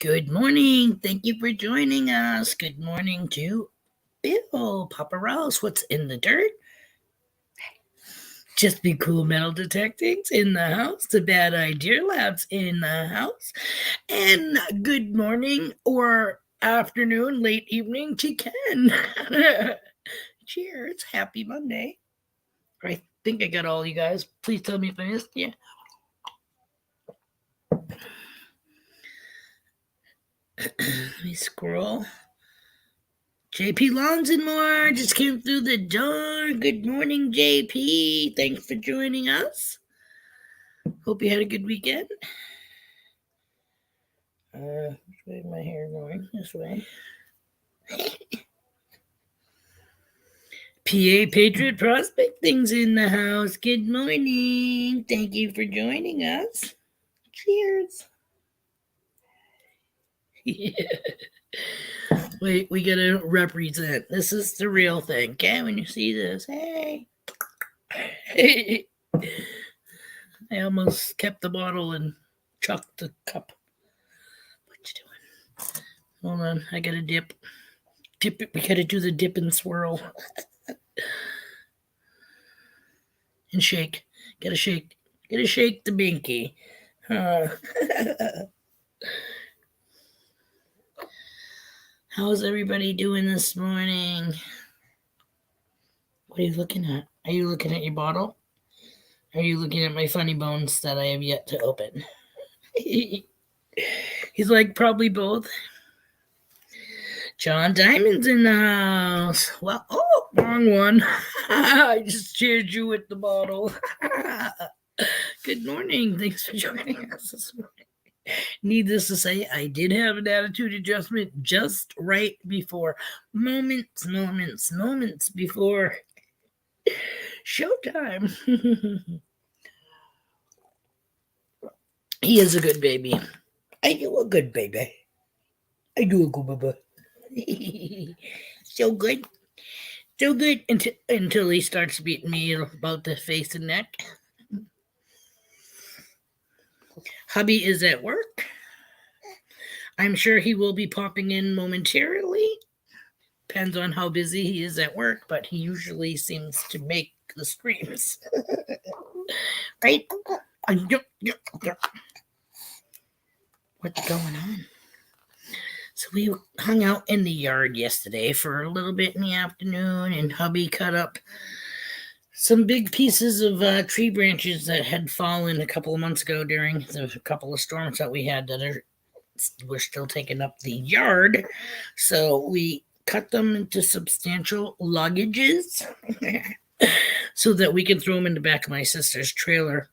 Good morning. Thank you for joining us. Good morning to Bill. Papa Rouse, what's in the dirt? Just be cool metal detecting's in the house. The Bad Idea Lab's in the house. And good morning or afternoon, late evening to Ken. Cheers. Happy Monday. I think I got all you guys. Please tell me if I missed you. Let me scroll. JP Lawns and more just came through the door. Good morning, JP. Thanks for joining us. Hope you had a good weekend. Which way is my hair going? This way. PA Patriot Prospecting's in the house. Good morning. Thank you for joining us. Cheers. Wait, we gotta represent. This is the real thing, okay? When you see this, hey. I almost kept the bottle and chucked the cup. What you doing? Hold on, I gotta dip. Dip it. We gotta do the dip and swirl. And shake. Gotta shake. Gotta shake the binky. How's everybody doing this morning? What are you looking at? Are you looking at your bottle? Are you looking at my funny bones that I have yet to open? He's like, probably both. John Diamond's in the house. Well, oh, wrong one. I just cheered you with the bottle. Good morning. Thanks for joining us this morning. Needless to say, I did have an attitude adjustment just right before. Moments before showtime. He is a good baby. I do a good baby. I do a good baby. So good. So good until he starts beating me about the face and neck. Hubby is at work. I'm sure he will be popping in momentarily. Depends on how busy he is at work, but he usually seems to make the streams. Right? What's going on? So we hung out in the yard yesterday for a little bit in the afternoon, and hubby cut up some big pieces of tree branches that had fallen a couple of months ago during the couple of storms that we had that were still taking up the yard. So we cut them into substantial luggages so that we can throw them in the back of my sister's trailer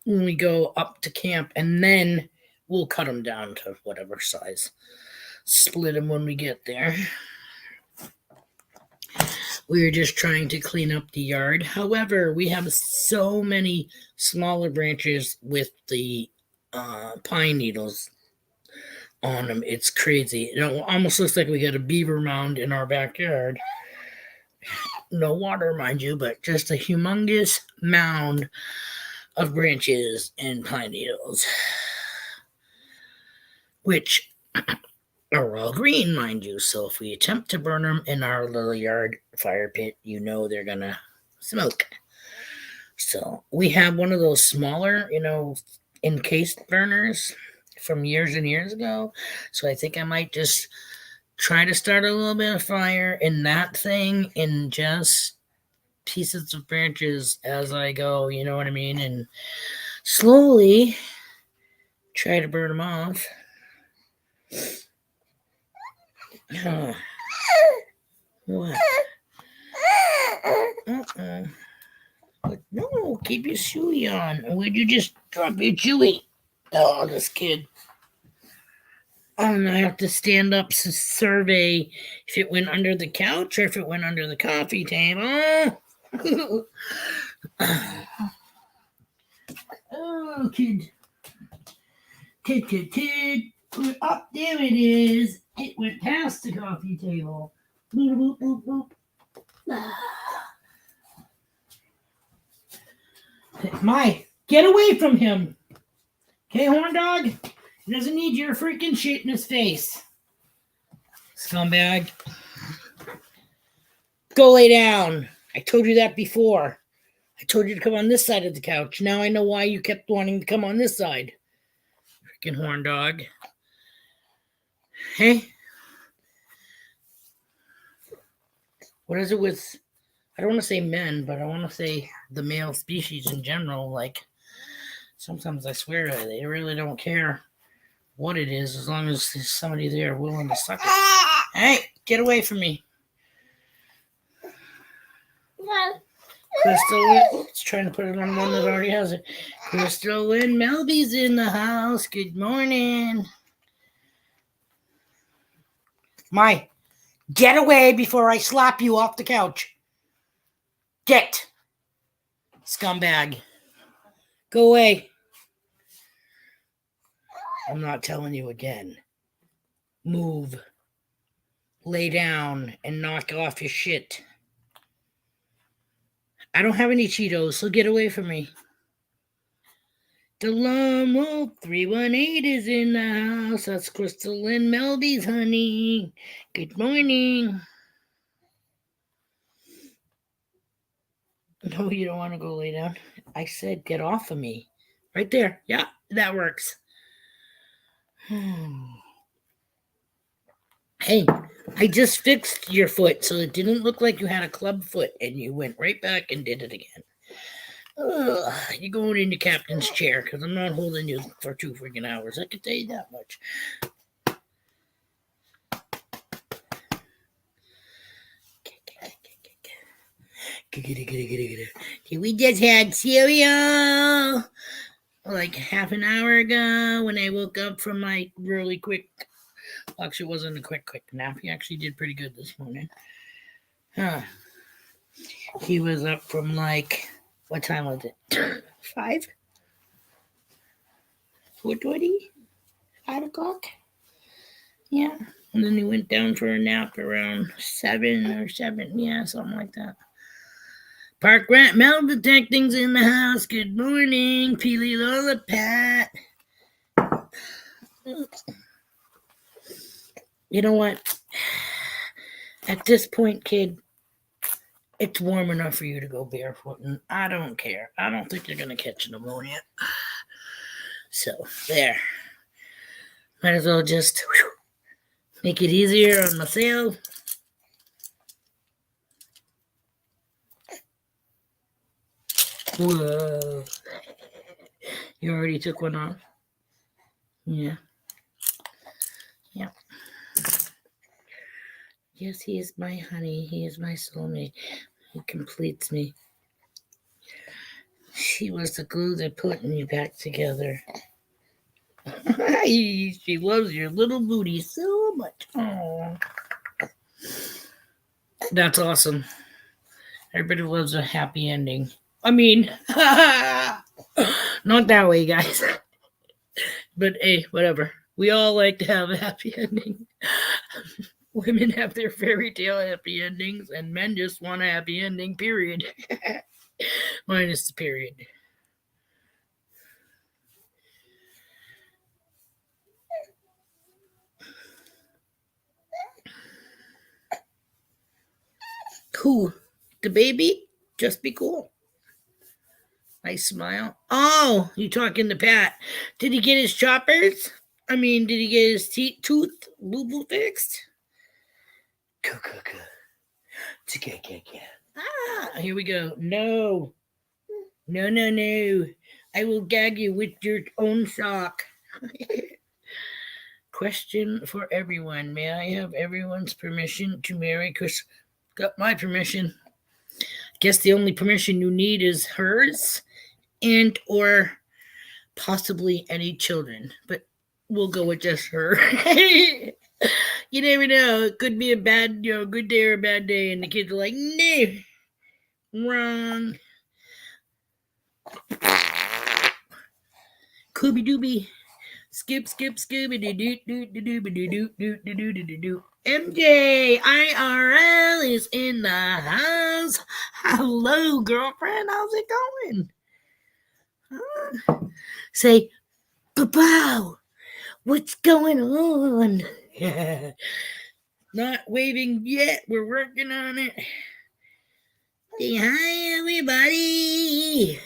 when we go up to camp, and then we'll cut them down to whatever size. Split them when we get there. We were just trying to clean up the yard. However, we have so many smaller branches with the pine needles on them. It's crazy. It almost looks like we got a beaver mound in our backyard. No water, mind you, but just a humongous mound of branches and pine needles, which are all green, mind you. So if we attempt to burn them in our little yard fire pit, you know they're gonna smoke. So we have one of those smaller, encased burners from years and years ago. So I think I might just try to start a little bit of fire in that thing and just pieces of branches as I go, you know what I mean? And slowly try to burn them off. What? No, keep your shoey on. Would you just drop your chewy? Oh, this kid. And I have to stand up to survey if it went under the couch or if it went under the coffee table. Oh, kid. Kid. Put up, there it is. It went past the coffee table. Boop, boop, boop, boop. Mike, get away from him. Okay, horn dog? He doesn't need your freaking shit in his face. Scumbag. Go lay down. I told you that before. I told you to come on this side of the couch. Now I know why you kept wanting to come on this side. Freaking horn dog. Hey? What is it with, I don't want to say men, but I want to say the male species in general. Like, sometimes I swear they really don't care what it is as long as there's somebody there willing to suck it. Hey, get away from me. Crystal, it's trying to put it on one that already has it. Crystal and Melby's in the house. Good morning. Get away before I slap you off the couch. Get. Scumbag. Go away. I'm not telling you again. Move. Lay down and knock off your shit. I don't have any Cheetos, so get away from me. The Lone Wolf 318 is in the house. That's Crystal and Melby's, honey. Good morning. No, you don't want to go lay down. I said get off of me. Right there. Yeah, that works. Hey, I just fixed your foot so it didn't look like you had a club foot and you went right back and did it again. You're going in the captain's chair because I'm not holding you for 2 freaking hours. I can tell you that much. We just had cereal like half an hour ago when I woke up from my really quick. Well, actually, it wasn't a quick nap. He actually did pretty good this morning. He was up from like, what time was it? 5? 4:20? 5 o'clock? Yeah. And then he went down for a nap around 7 or 7. Yeah, something like that. Park rat metal detecting's in the house. Good morning, Peely Lola Pat. You know what? At this point, kid, it's warm enough for you to go barefoot, and I don't care. I don't think you're going to catch pneumonia. So, there. Might as well just make it easier on myself. Whoa. You already took one off? Yeah. Yeah. Yes, he is my honey. He is my soulmate. He completes me. She was the glue that put me back together. She loves your little booty so much. Oh, that's awesome. Everybody loves a happy ending. I mean, not that way, guys. But hey, whatever. We all like to have a happy ending. Women have their fairy tale happy endings, and men just want a happy ending, period. Minus the period. Who? The baby? Just be cool. Nice smile. Oh, you talking to Pat. Did he get his choppers? I mean, did he get his tooth boo-boo fixed? Here we go. No. No. I will gag you with your own sock. Question for everyone. May I have everyone's permission to marry Chris? Got my permission. Guess the only permission you need is hers and or possibly any children. But we'll go with just her. You never know. It could be a bad, good day or a bad day. And the kids are like, no. Wrong. Cooby dooby. Skip, scooby doo. MJ IRL is in the house. Hello, girlfriend. How's it going? Say, Bow. What's going on? Not waving yet. We're working on it. Say hi, everybody.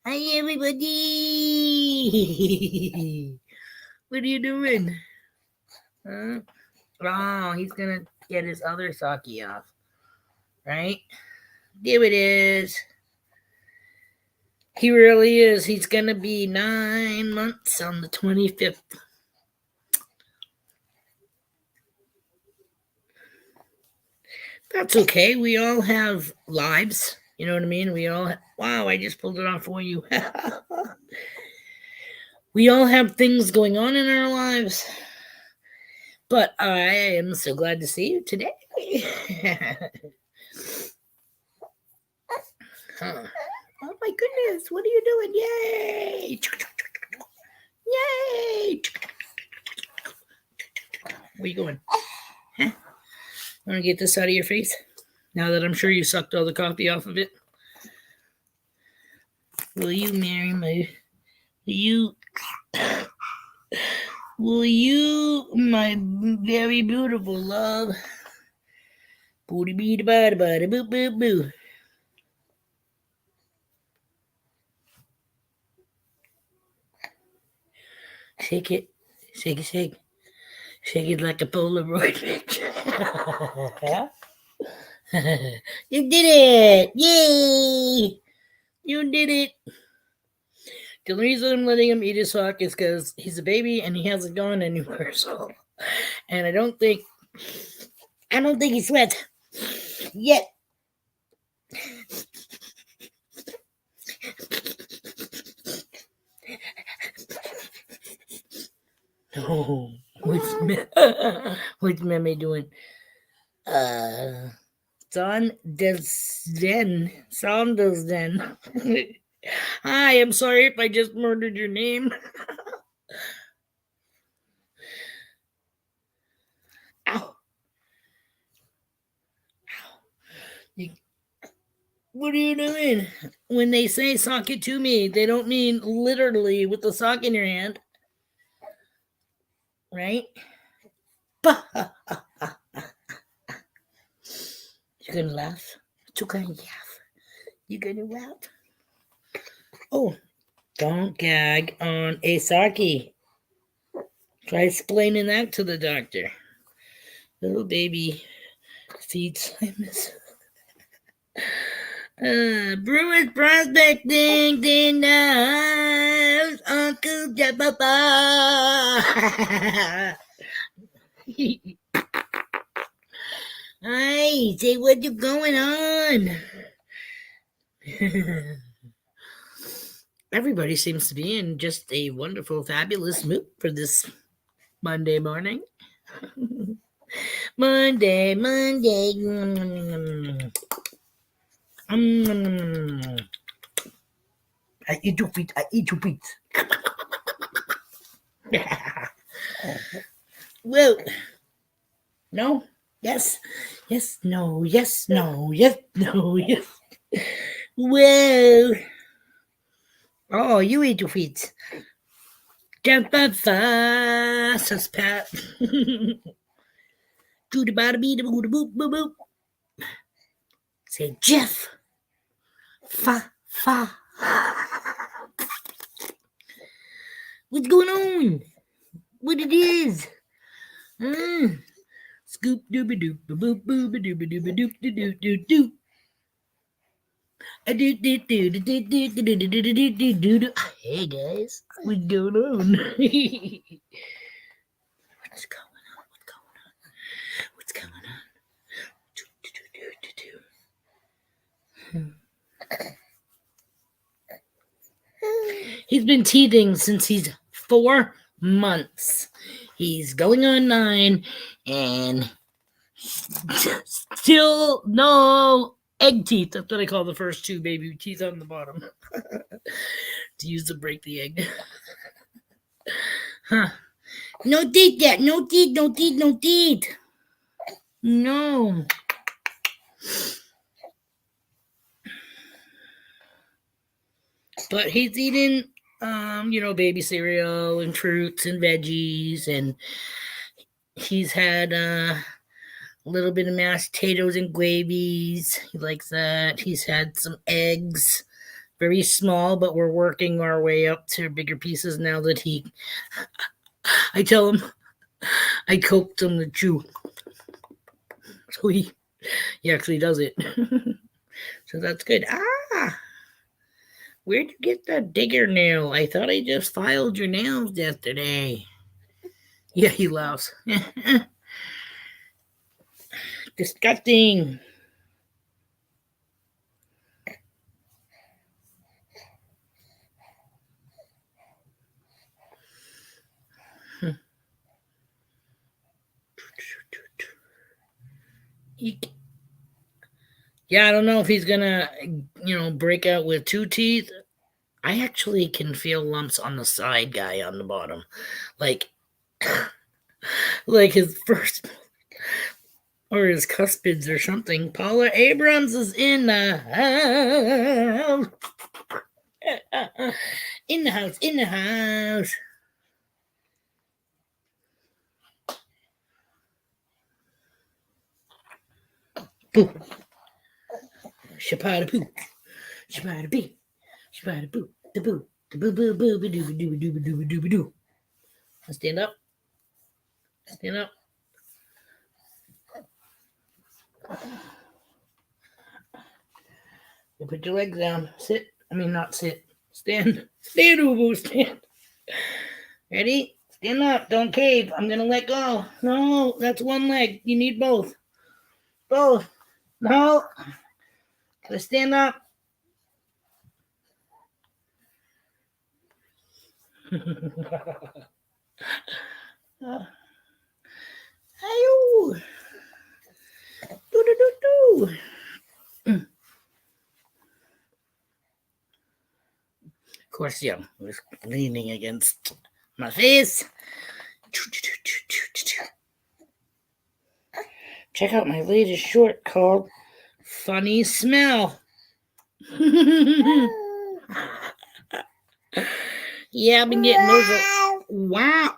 Hi, everybody. What are you doing? Huh? Oh, he's gonna get his other sake off. Right? There it is. He really is. He's gonna be 9 months on the 25th. That's okay. We all have lives. You know what I mean? Wow, I just pulled it off for you. We all have things going on in our lives. But I am so glad to see you today. Huh. Oh my goodness, what are you doing? Yay! Yay! Where are you going? Huh? Want to get this out of your face? Now that I'm sure you sucked all the coffee off of it. Will you marry my... Will you, my very beautiful love? Booty beady bada bada boo boo boo. Shake it, shake it, shake. Shake it like a Polaroid picture. You did it! Yay! You did it! The reason I'm letting him eat his sock is because he's a baby and he hasn't gone anywhere. So, and I don't think he sweats yet. Oh, what's Meme doing? Saunders. Hi, I'm sorry if I just murdered your name. Ow. What are you doing? When they say sock it to me, they don't mean literally with the sock in your hand. Right? You gonna laugh? You gonna laugh? You gonna laugh? Oh, don't gag on a sake. Try explaining that to the doctor. Little baby feet slimness. Brewers prospecting in the house, Uncle Papa. Hi, say what's going on? Everybody seems to be in just a wonderful, fabulous mood for this Monday morning. Monday. I eat your feet. Whoa. No? Yes. Yes, no. Yes, no. Yes, no. Yes. Whoa. Oh, you eat your feet. Jump up fast, Pat. Do the bada bee, the boo, boop, boop, boop. Say, Jeff. Fa. What's going on? What it is? Scoop dooby doop boop boop dooby dooby doop doo doo doo. Hey guys, what's going on? What's going on? He's been teething since he's 4 months. He's going on 9 and still no egg teeth. That's what I call the first 2 baby teeth on the bottom. To use to break the egg. Huh. No teeth yet. No teeth. No. But he's eating baby cereal and fruits and veggies, and he's had a little bit of mashed potatoes and gravies. He likes that. He's had some eggs, very small, but we're working our way up to bigger pieces now that I tell him I coaxed him to chew. So he actually does it. So that's good. Where'd you get that digger nail? I thought I just filed your nails yesterday. Yeah, he laughs. Disgusting. Eek. Yeah, I don't know if he's gonna, break out with 2 teeth. I actually can feel lumps on the side guy on the bottom. Like his first or his cuspids or something. Paula Abrams is in the house. In the house, in the house. Boo. Shapada poo. Shapada bee. Shapada boo. The boo. The boo boo boo boo doo doo doo doo doo doo. Stand up. Stand up. You put your legs down. Sit. I mean, not sit. Stand. Stand, Ubu. Stand. Ready? Stand up. Don't cave. I'm going to let go. No, that's one leg. You need both. Both. No. Gotta stand up. Ayo. Do do do do. Of course, yeah, I was leaning against my face. Check out my latest short called Funny Smell. Yeah, I've been getting those. Wow.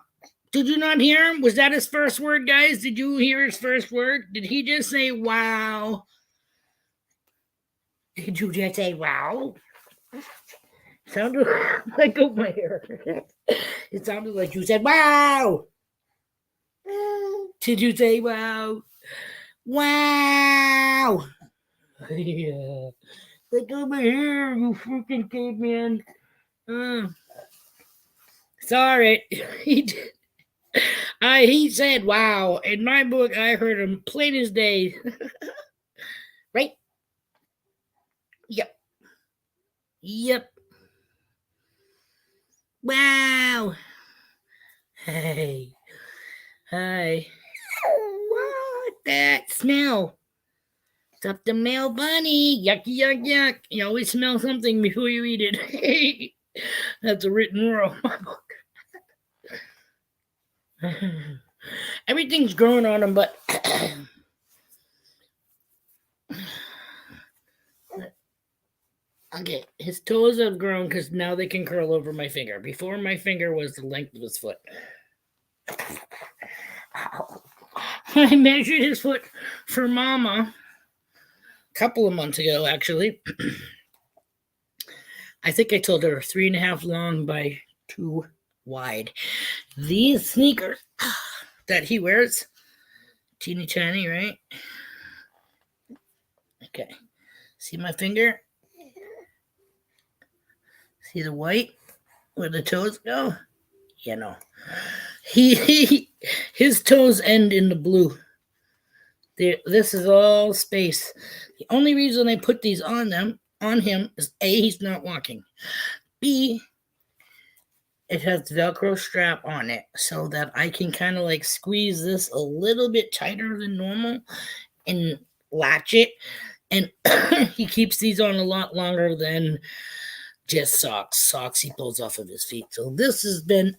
Did you not hear him? Was that his first word, guys? Did you hear his first word? Did he just say wow? Did you just say wow? Sounded like my hair. It sounded like you said wow. Did you say wow? Wow. Yeah. Like my hair, you freaking caveman. Sorry. He did. He said wow. In my book, I heard him plain as day. Right? Yep. Yep. Wow. Hey. Hi. What that smell? It's up the male bunny. Yucky, yuck, yuck. You always smell something before you eat it. That's a written rule. Everything's growing on him, but okay, his toes have grown because now they can curl over my finger. Before, my finger was the length of his foot. I measured his foot for Mama a couple of months ago, actually. I think I told her 3.5 long by 2 wide. These sneakers that he wears, teeny tiny, right? Okay. See my finger? See the white where the toes go? Yeah, no. His toes end in the blue. This is all space. The only reason I put these on him is A, he's not walking. B, it has Velcro strap on it so that I can kind of like squeeze this a little bit tighter than normal and latch it. And he keeps these on a lot longer than just socks. Socks he pulls off of his feet. So this has been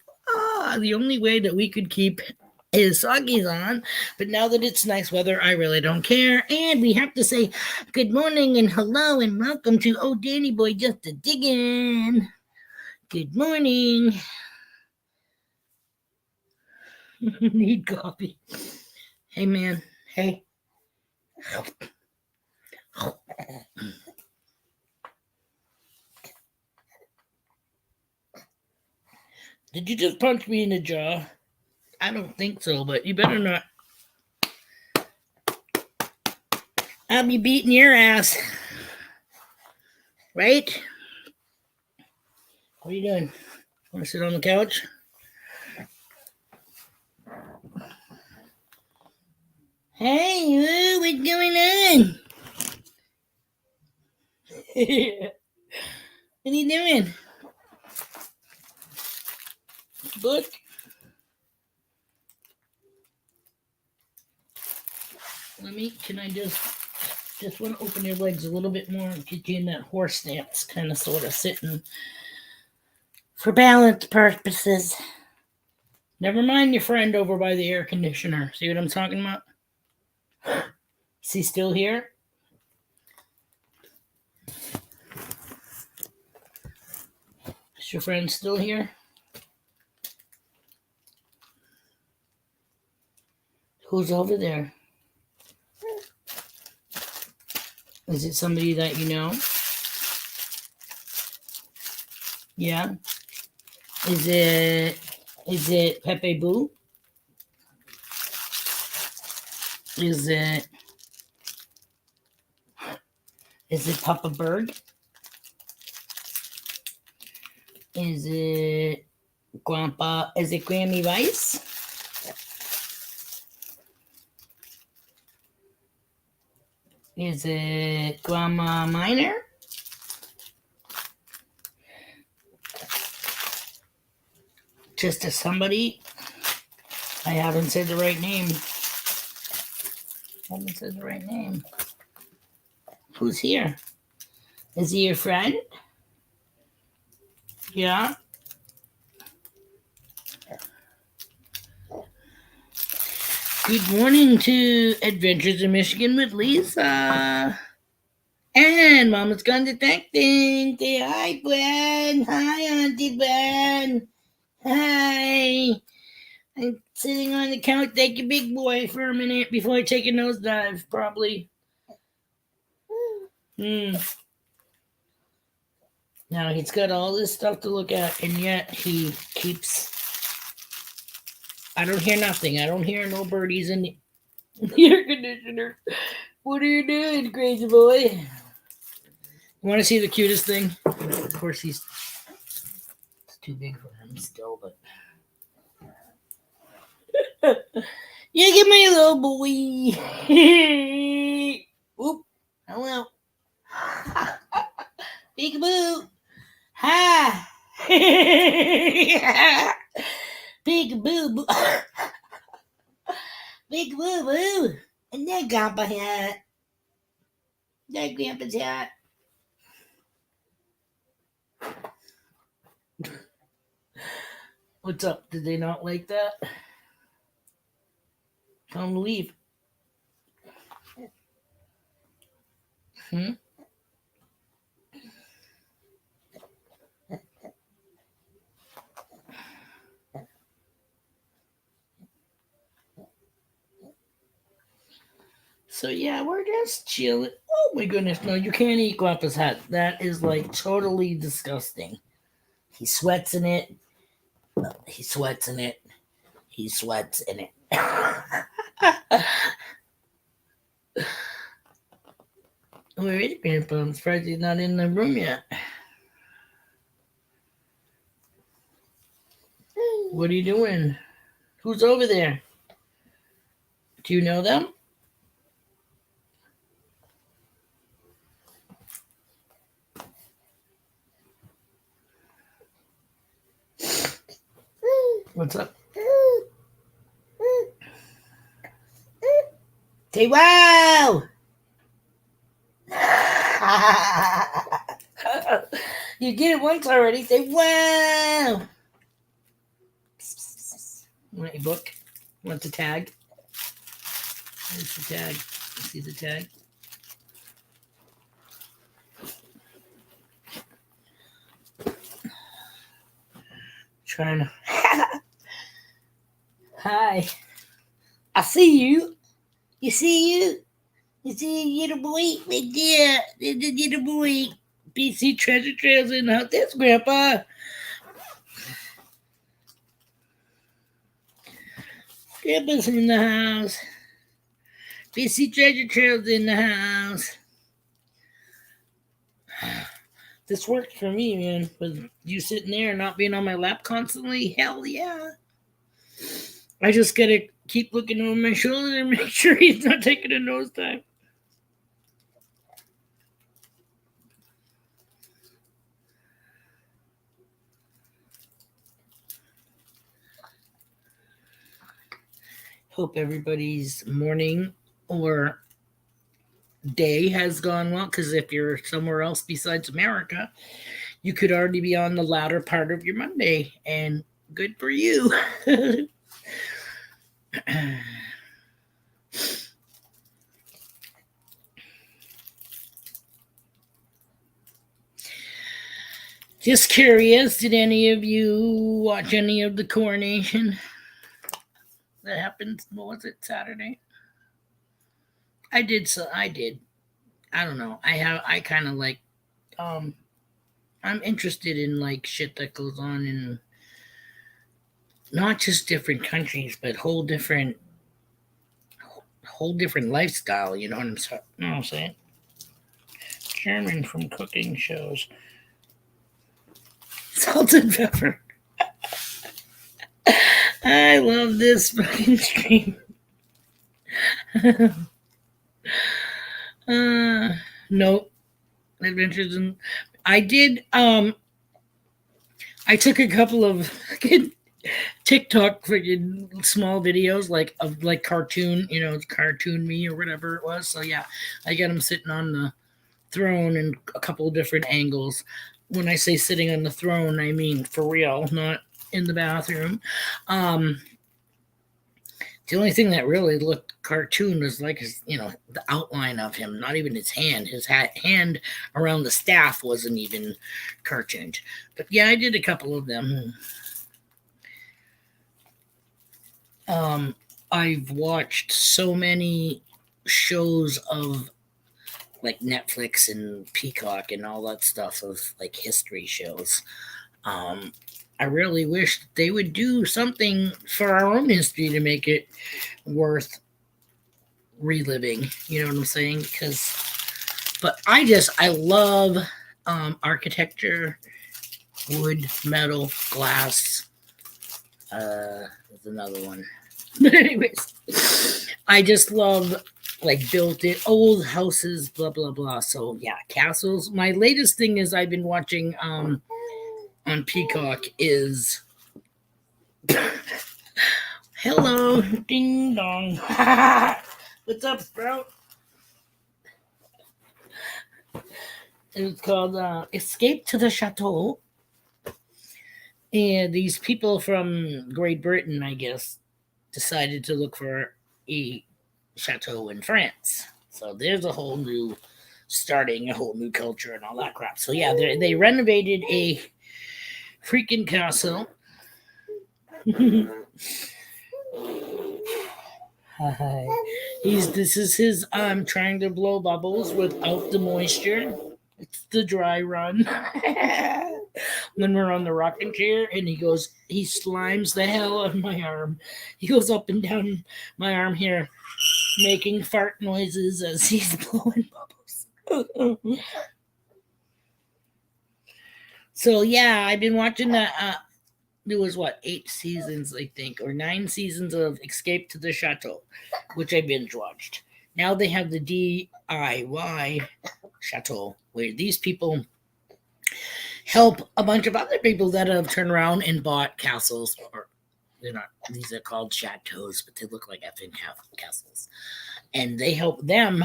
the only way that we could keep his sockies on. But now that it's nice weather, I really don't care. And we have to say good morning and hello and welcome to Danny Boy Just a Diggin'. Good morning. Need coffee. Hey, man. Hey. Did you just punch me in the jaw? I don't think so, but you better not. I'll be beating your ass. Right? What are you doing? Want to sit on the couch? Hey, what's going on? What are you doing? Book? Can I just want to open your legs a little bit more and get you in that horse stance, kind of sort of sitting for balance purposes. Never mind your friend over by the air conditioner. See what I'm talking about? Is he still here? Is your friend still here? Who's over there? Is it somebody that you know? Yeah. Is it Pepe Boo? Is it Papa Bird? Is it Grammy Rice? Is it Grandma Miner? Just as somebody? I haven't said the right name. Who's here? Is he your friend? Yeah. Good morning to Adventures in Michigan with Lisa. And Mama's gone detecting. Say hi, Bren. Hi, Auntie Bren. Hi. I'm sitting on the couch like a big boy for a minute before I take a nosedive, probably. Now he's got all this stuff to look at, and yet he keeps. I don't hear nothing. I don't hear no birdies in the air conditioner. What are you doing, crazy boy? You want to see the cutest thing? Of course, it's too big for him still, but. You get my little boy. Whoop. Hello. Peekaboo. Hi. Peekaboo. Peekaboo boo. And that Grandpa hat. That Grandpa's hat. What's up? Did they not like that? Tell them to leave. So yeah, we're just chilling. Oh my goodness, no, you can't eat Grandpa's hat. That is like totally disgusting. He sweats in it. He sweats in it. He sweats in it. Where is Grandpa? I'm surprised he's not in the room yet. What are you doing? Who's over there? Do you know them? What's up? Say wow! You did it once already. Say wow! Want your book? Want the tag? Where's the tag? See the tag? Trying to. Hi. I see you. You see you? You see little boy right there? The little boy. BC Treasure Trails in the house. That's Grandpa. Grandpa's in the house. BC Treasure Trails in the house. This worked for me, man. With you sitting there and not being on my lap constantly. Hell yeah. I just gotta keep looking over my shoulder and make sure he's not taking a nosedive. Hope everybody's morning or day has gone well, because if you're somewhere else besides America, you could already be on the latter part of your Monday, and good for you. Just curious, did any of you watch any of the coronation that happened? What was it, Saturday? I did. So I did. I don't know. I kind of like. Um, I'm interested in like shit that goes on in not just different countries, but whole different lifestyle. You know what I'm saying? German from cooking shows. Salt and pepper. I love this fucking stream. Nope. Adventures in. I did. I took a couple of TikTok freaking small videos, like of like cartoon, cartoon me or whatever it was. So yeah, I got him sitting on the throne in a couple of different angles. When I say sitting on the throne, I mean for real, not in the bathroom. The only thing that really looked cartoon was like the outline of him, not even his hand. His hand around the staff wasn't even cartooned. But yeah, I did a couple of them. I've watched so many shows of like Netflix and Peacock and all that stuff of like history shows. I really wish they would do something for our own history to make it worth reliving. You know what I'm saying? But I love architecture, wood, metal, glass. There's another one. But anyways, I just love like built it old houses, blah blah blah. So yeah, castles. My latest thing is I've been watching on Peacock is hello, ding dong. What's up, Sprout? It's called Escape to the Chateau. And these people from Great Britain, I guess, decided to look for a chateau in France. So there's a whole new culture and all that crap. So yeah, they renovated a freaking castle. Hi. This is his trying to blow bubbles without the moisture. It's the dry run. When we're on the rocking chair and he slimes the hell out of my arm. He goes up and down my arm here, making fart noises as he's blowing bubbles. So yeah, I've been watching that. There was 8 seasons, I think, or 9 seasons of Escape to the Chateau, which I binge watched. Now they have the DIY Chateau, where these people help a bunch of other people that have turned around and bought castles, or they're not, these are called chateaus, but they look like effing castles. And they help them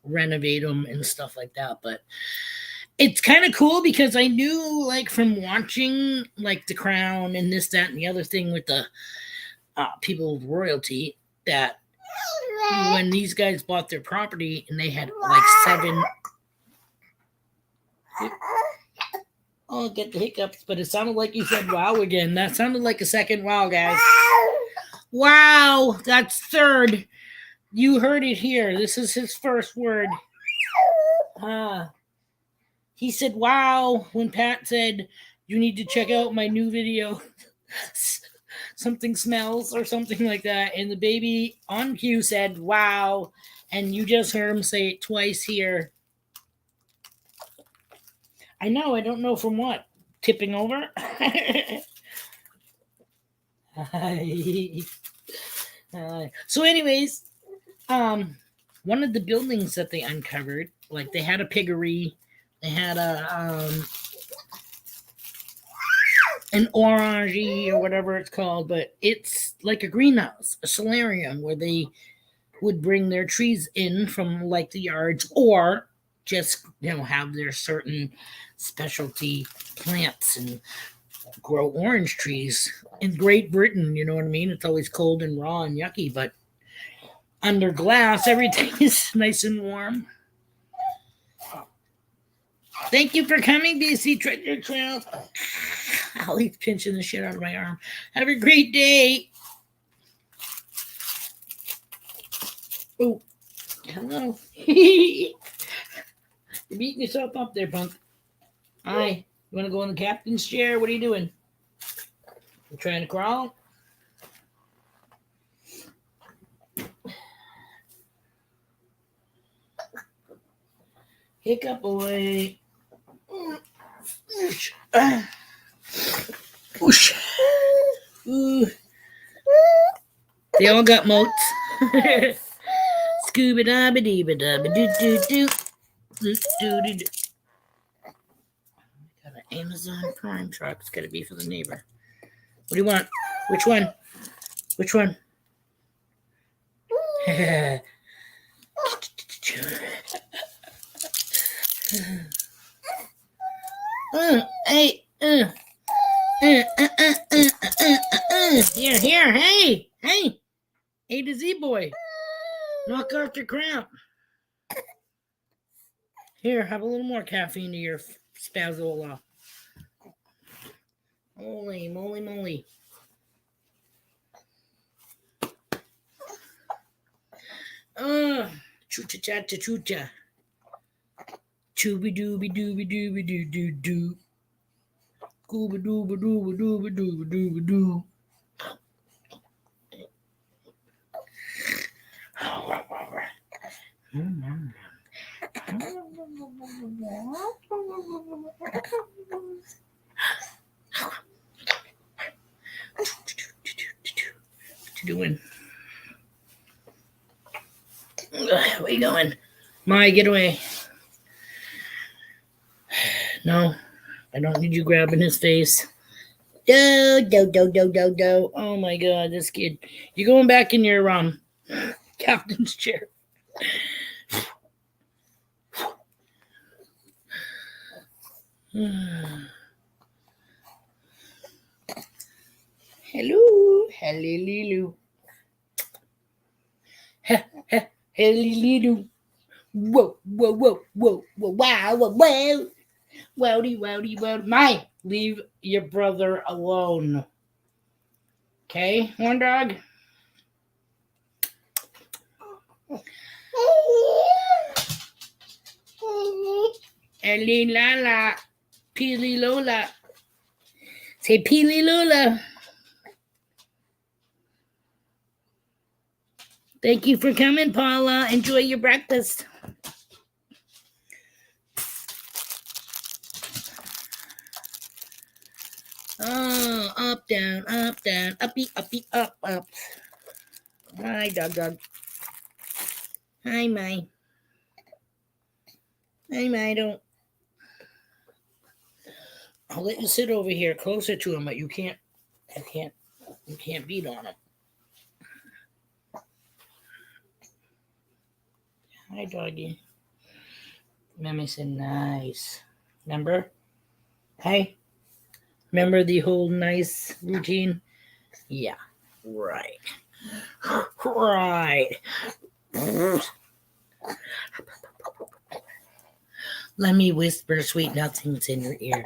renovate them and stuff like that. But it's kind of cool because I knew, like, from watching, like, The Crown and this, that, and the other thing with the people with royalty, that when these guys bought their property and they had, like, 7... I'll get the hiccups, but it sounded like you said wow again. That sounded like a second wow, guys. Wow, that's third. You heard it here. This is his first word. He said wow when Pat said, you need to check out my new video. Something smells or something like that. And the baby on cue said wow. And you just heard him say it twice here. I know, I don't know from what. Tipping over? So anyways, one of the buildings that they uncovered, like they had a piggery, they had an orangery or whatever it's called, but it's like a greenhouse, a solarium where they would bring their trees in from like the yards, or just have their certain specialty plants and grow orange trees. In Great Britain, you know what I mean? It's always cold and raw and yucky, but under glass, everything is nice and warm. Thank you for coming, BC Treasure Trail. Oh, he's pinching the shit out of my arm. Have a great day. Oh, hello. You're beating yourself up there, punk. Hi. You want to go in the captain's chair? What are you doing? You trying to crawl? Hiccup boy. Ooh. They all got moats. Scooby dabba dee dabba doo doo doo. Got an Amazon Prime truck. It's got to be for the neighbor. What do you want? Which one? Which one? Hey, here, hey, A to Z boy, knock off your cramp. Here, have a little more caffeine to your Spazzola. Holy moly. Choocha. Chooby dooby doo. Gooba dooba doo. What you doing? Where you going? My, get away. No, I don't need you grabbing his face. Do. Oh my god, this kid. You're going back in your captain's chair. Hello. Hello. Whoa. Wow. Wowdy. My, leave your brother alone. Okay, horn dog? Ellie Lala. Peely Lola. Say Peely Lola. Thank you for coming, Paula. Enjoy your breakfast. Oh, up, down, uppy, up. Hi, dog. Hi, my. Don't. I'll let you sit over here closer to him, but you can't beat on him. Hi, doggy. Mommy said nice. Remember? Hey? Remember the whole nice routine? Yeah. Right. Let me whisper sweet nothings in your ear.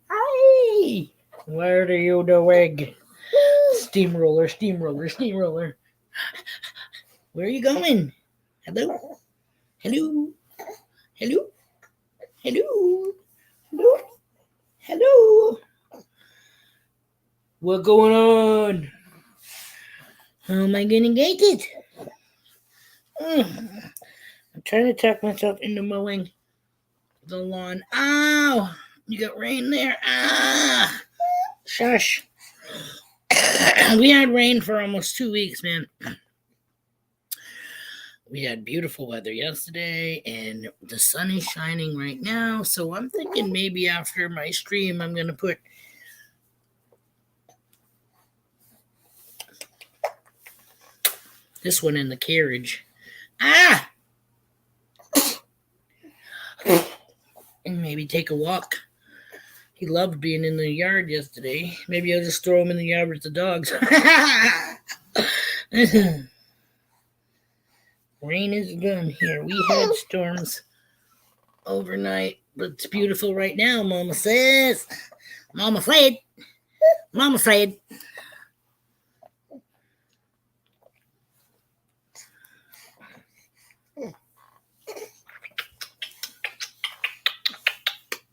Hi! What are you doing? Steamroller, steamroller, steamroller. Where are you going? Hello? Hello? Hello? Hello? Hello? Hello? What going on? How am I gonna get it? I'm trying to tuck myself into mowing the lawn. Ow! You got rain there. Ah! Shush. We had rain for almost 2 weeks, man. We had beautiful weather yesterday, and the sun is shining right now. So I'm thinking maybe after my stream, I'm going to put this one in the carriage. Ah! And maybe take a walk. He loved being in the yard yesterday. Maybe I'll just throw him in the yard with the dogs. Rain is done here. We had storms overnight, but it's beautiful right now, Mama says. Mama afraid. Mama afraid.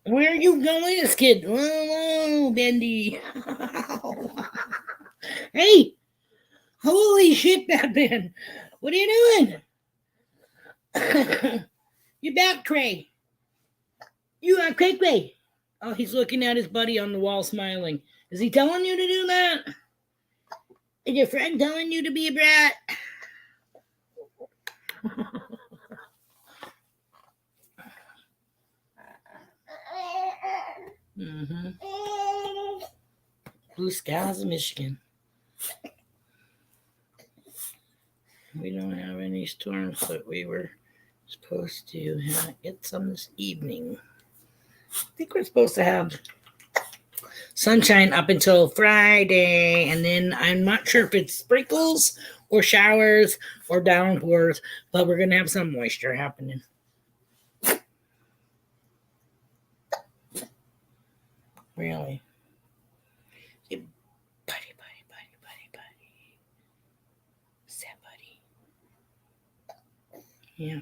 Where are you going, this kid? Oh, Bendy. Hey! Holy shit, Batman. What are you doing? You're back, Cray. You are Cray Cray. Oh, he's looking at his buddy on the wall smiling. Is he telling you to do that? Is your friend telling you to be a brat? Blue skies of Michigan. We don't have any storms, but we were supposed to get some this evening. I think we're supposed to have sunshine up until Friday, and then I'm not sure if it's sprinkles or showers or downpours, but we're going to have some moisture happening. Really? Buddy. Say buddy. Yeah.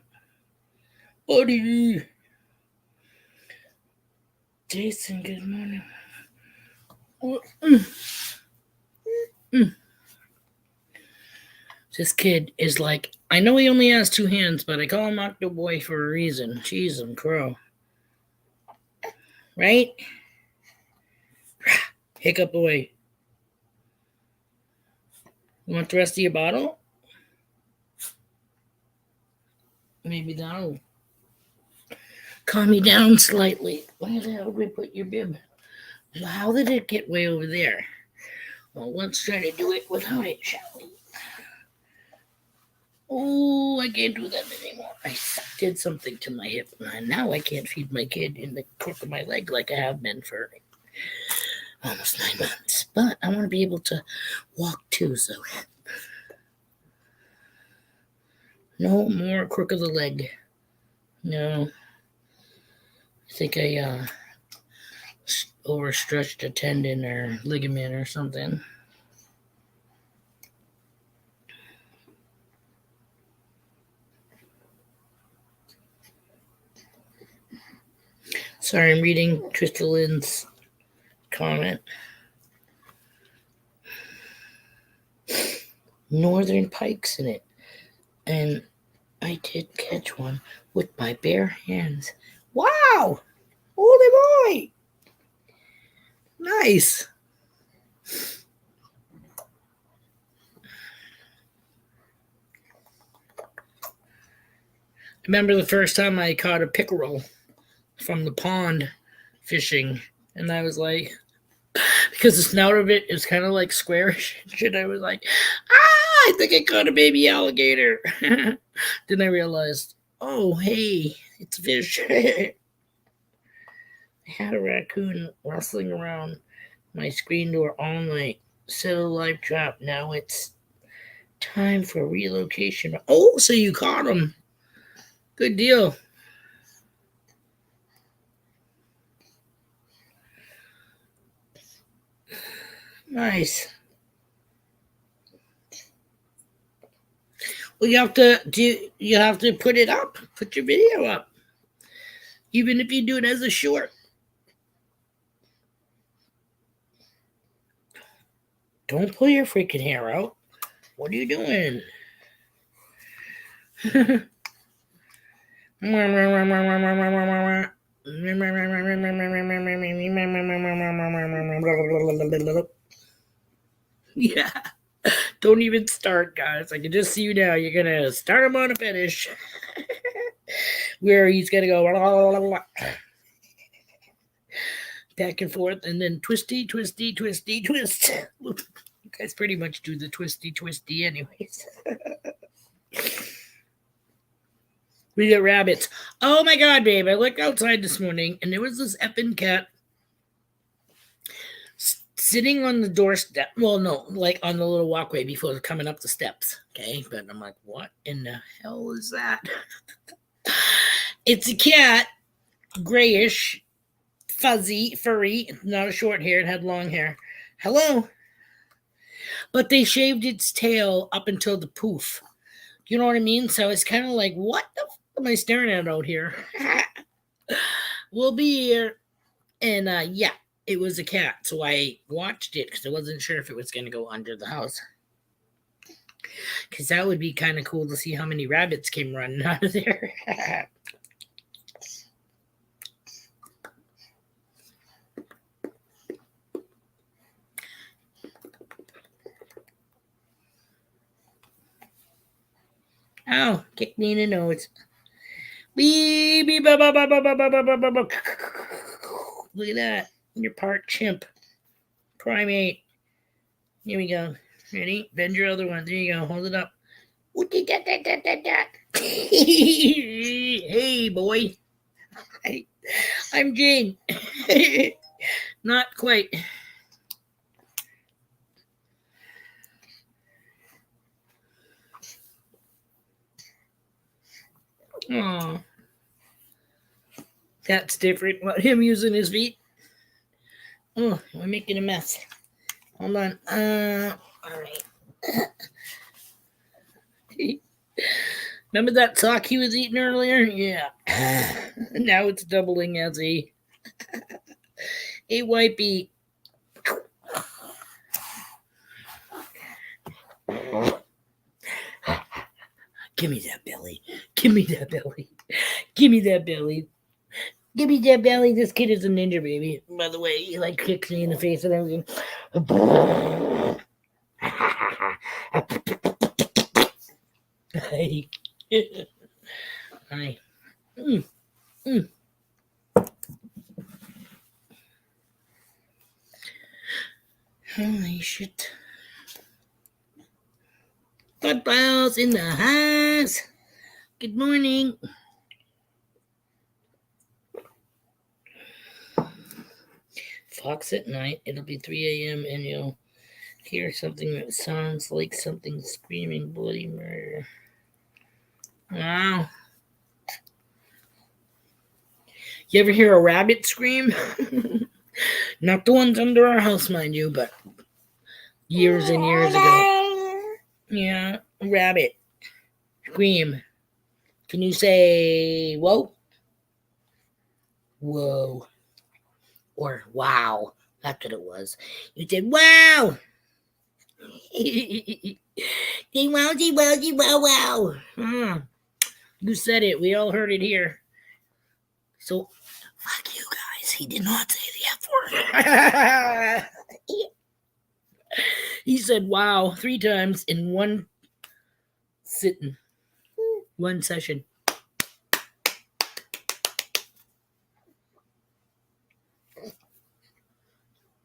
Buddy. Jason, good morning. This kid is like, I know he only has 2 hands, but I call him Octo Boy for a reason. Cheese and crow. Right? Hiccup away. You want the rest of your bottle? Maybe that'll calm you down slightly. Where the hell did we put your bib? How did it get way over there? Well, let's try to do it without it, shall we? Oh, I can't do that anymore. I did something to my hip, and now I can't feed my kid in the crook of my leg like I have been for almost 9 months. But I want to be able to walk too, so no more crook of the leg. No. I think I overstretched a tendon or ligament or something. Sorry, I'm reading Trista Lynn's comment. Northern pikes in it. And I did catch one with my bare hands. Wow! Holy boy! Nice. I remember the first time I caught a pickerel from the pond fishing, and I was like, because the snout of it is kind of like squarish, and I was like, I think I caught a baby alligator. Then I realized, oh, hey, it's fish. I had a raccoon rustling around my screen door all night. Set a live trap. Now it's Time for relocation. Oh, so you caught him. Good deal. Nice. Well, you have to put it up. Put your video up. Even if you do it as a short. Don't pull your freaking hair out. What are you doing? Yeah. Don't even start, guys. I can just see you now. You're going to start him on a finish where he's going to go back and forth and then twisty, twisty, twisty, twist. You guys pretty much do the twisty, twisty anyways. We get rabbits. Oh my God, babe. I looked outside this morning and there was this effing cat sitting on the doorstep. Well, no, like on the little walkway before coming up the steps. Okay. But I'm like, what in the hell is that? It's a cat, grayish, fuzzy, furry, not a short hair. It had long hair. Hello. But they shaved its tail up until the poof. You know what I mean? So it's kind of like, what the fuck am I staring at out here? We'll be here. And yeah, it was a cat. So I watched it because I wasn't sure if it was going to go under the house. Because that would be kind of cool to see how many rabbits came running out of there. Oh, kick me in the nose. Beep, beep, ba, ba, ba, ba, ba, ba, ba, ba, ba. Look at that. You're part chimp. Primate. Here we go. Ready? Bend your other one. There you go. Hold it up. Hey, boy. I'm Jane. Not quite. Oh, that's different. What, him using his feet? Oh, we're making a mess. Hold on. All right. Remember that sock he was eating earlier? Yeah. Now it's doubling as a wipey. Give me that belly. Give me that belly. Give me that belly. Give me that belly. This kid is a ninja, baby. By the way, he like kicks me in the face and everything. Hi. Hi. Holy shit. Footballs in the house. Good morning. Fox at night. It'll be 3 a.m. and you'll hear something that sounds like something screaming bloody murder. Wow. You ever hear a rabbit scream? Not the ones under our house, mind you, but years and years ago. Yeah, rabbit. Scream. Can you say whoa? Whoa. Or wow. That's what it was. You said wow. Wowzy, wowzy, wow, wow. You said it. We all heard it here. So, fuck you guys. He did not say the F word. He said wow 3 times in one sitting, one session.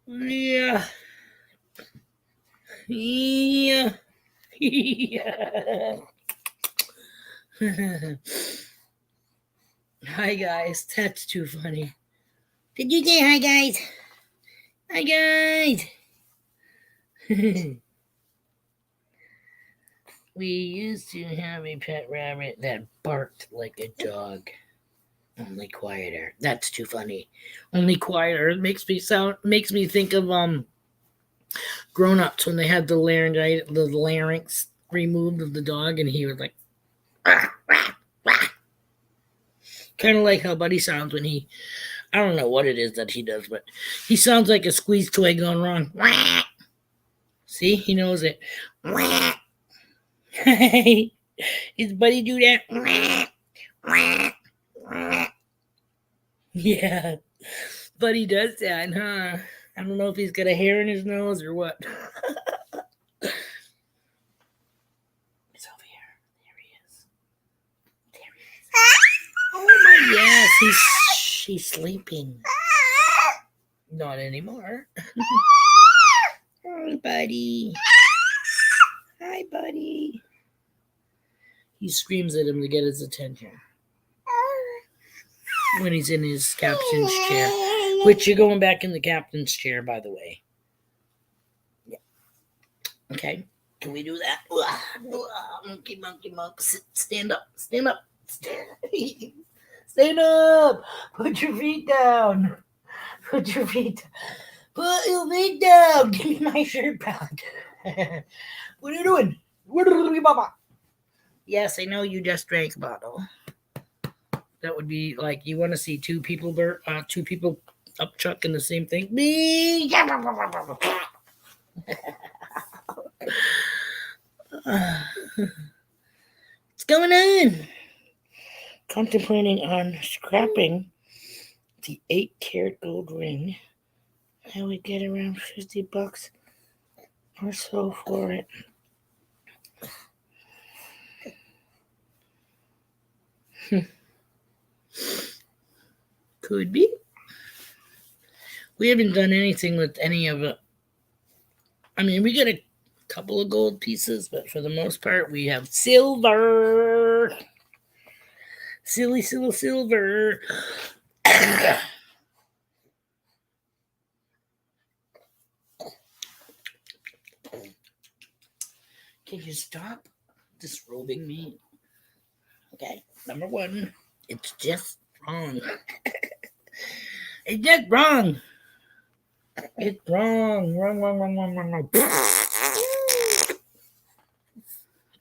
Yeah. Yeah. Yeah. Hi, guys. That's too funny. Did you say hi, guys? Hi, guys. We used to have a pet rabbit that barked like a dog. Only quieter. That's too funny. Only quieter. It makes me think of grown ups when they had the larynx removed of the dog and he was like kind of like how Buddy sounds when he I don't know what it is that he does, but he sounds like a squeeze toy gone wrong. See, he knows it. His Buddy do that? Yeah, Buddy does that, huh? I don't know if he's got a hair in his nose or what. It's over here. There he is. There he is. Oh my, yes, she's sleeping. Not anymore. Hi, Buddy. Hi, Buddy. He screams at him to get his attention when he's in his captain's chair, which you're going back in the captain's chair, by the way. Yeah. Okay. Can we do that? Monkey, monkey, monkey. Stand up. Stand up. Stand up. Put your feet down. Put your feet down. Put your feet down. Give me my shirt back. What are you doing? Yes, I know you just drank a bottle. That would be like you want to see two people up chucking the same thing. Me. What's going on? Contemplating on scrapping the 8-carat gold ring. I would get around $50 or so for it. Could be. We haven't done anything with any of it. I mean, we got a couple of gold pieces, but for the most part, we have silver. Silly silver. Can you stop disrobing me? Okay, number one, it's just wrong. It's just wrong. It's wrong. Wrong.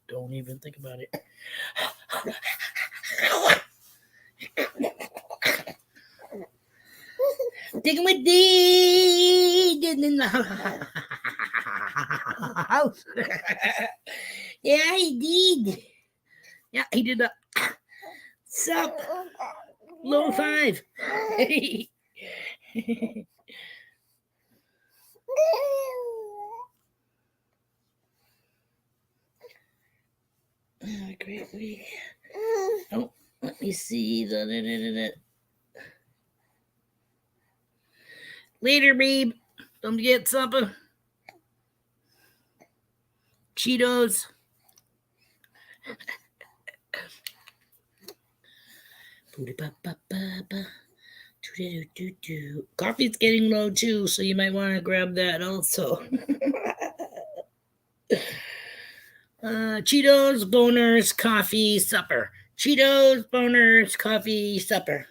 Don't even think about it. Take my deed in the house. Yeah, he did. Yeah, he did a sup. Low 5. Oh, great week. Oh, let me see. Later, babe. Don't get supper. Cheetos. Coffee's getting low too, so you might want to grab that also. Cheetos, boners, coffee, supper. Cheetos, boners, coffee, supper.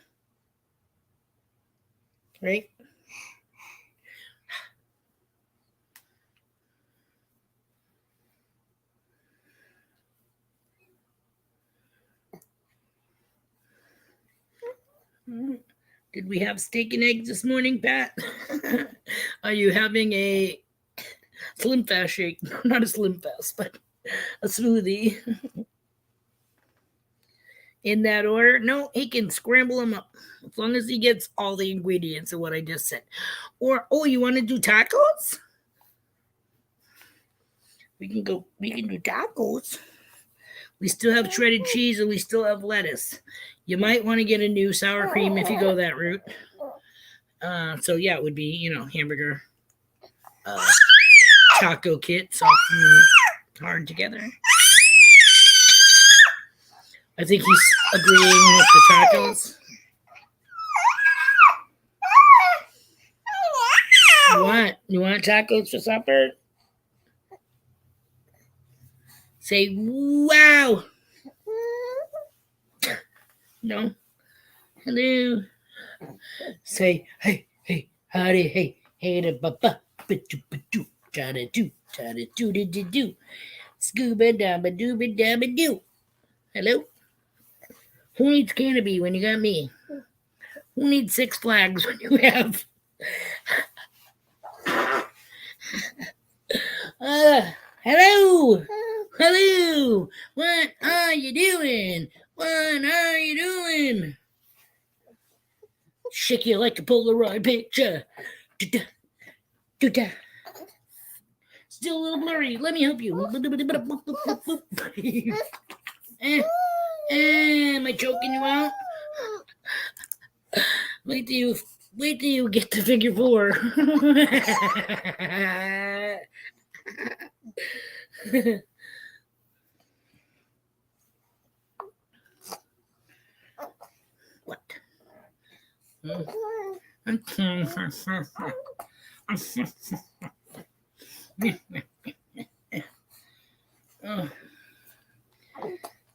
Right? Did we have steak and eggs this morning, Pat? Are you having a Slim Fast shake? Not a Slim Fast, but a smoothie. In that order? No, he can scramble them up as long as he gets all the ingredients of what I just said. Or, you want to do tacos? We can do tacos. We still have shredded cheese and we still have lettuce. You might want to get a new sour cream if you go that route. So yeah, it would be, hamburger, taco kit, soft and hard together. I think he's agreeing with the tacos. What? You want tacos for supper? Say, wow. No. Hello. Say, hey, howdy, hey, da ba ba, ba-do, try to do, do. Scuba dabba dooba dabba doo. Hello? Who needs canopy when you got me? Who needs Six Flags when you have? Hello? Hello? What are you doing? What are you doing? Shake you like a Polaroid picture. Still a little blurry. Let me help you. Am I choking you out? Wait till you get to figure 4. What?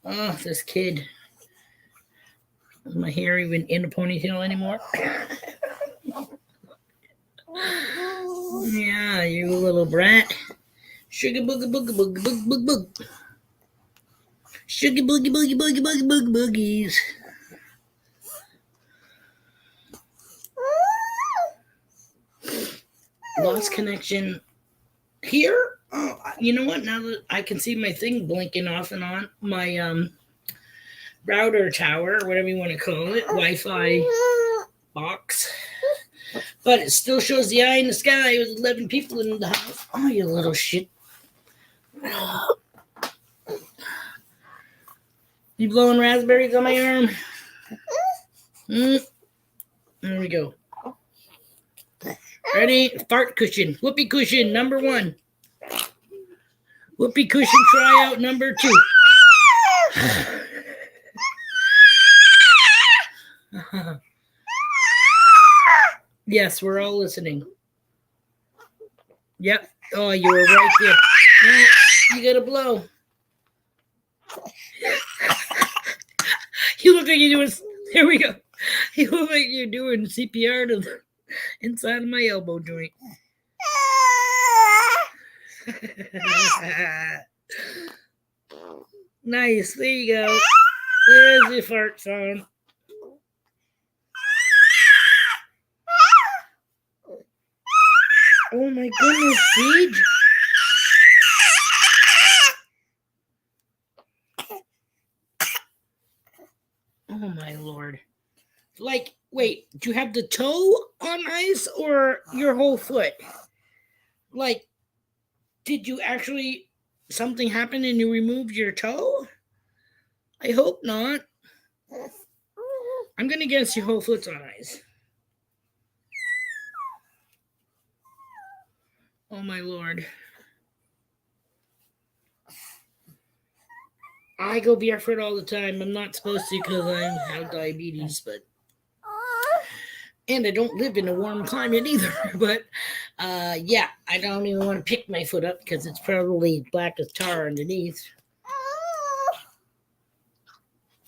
Oh, this kid. Is my hair even in a ponytail anymore? Yeah, you little brat. Sugar boogie boogie boogie boogie boogie boogie. Sugar boogie boogie boogie boogie boogie boogies. Lost connection here. Oh, you know what? Now that I can see my thing blinking off and on, my router tower, whatever you want to call it, Wi-Fi box. But it still shows the eye in the sky with 11 people in the house. Oh, you little shit. You blowing raspberries on my arm? There we go. Ready? Fart cushion. Whoopee cushion, number 1. Whoopee cushion tryout number 2. Yes, we're all listening. Yep. Oh, you were right there. No, you gotta blow. You look like you're doing. There we go. You look like you're doing CPR to the inside of my elbow joint. Nice. There you go. There's the fart sound. Oh my goodness, Siege. Oh my lord. Like, wait, do you have the toe on ice or your whole foot? Like, did you actually, something happened and you removed your toe? I hope not. I'm going to guess your whole foot's on ice. Oh my lord. I go barefoot all the time. I'm not supposed to because I have diabetes, but and I don't live in a warm climate either. But yeah, I don't even want to pick my foot up because it's probably black as tar underneath.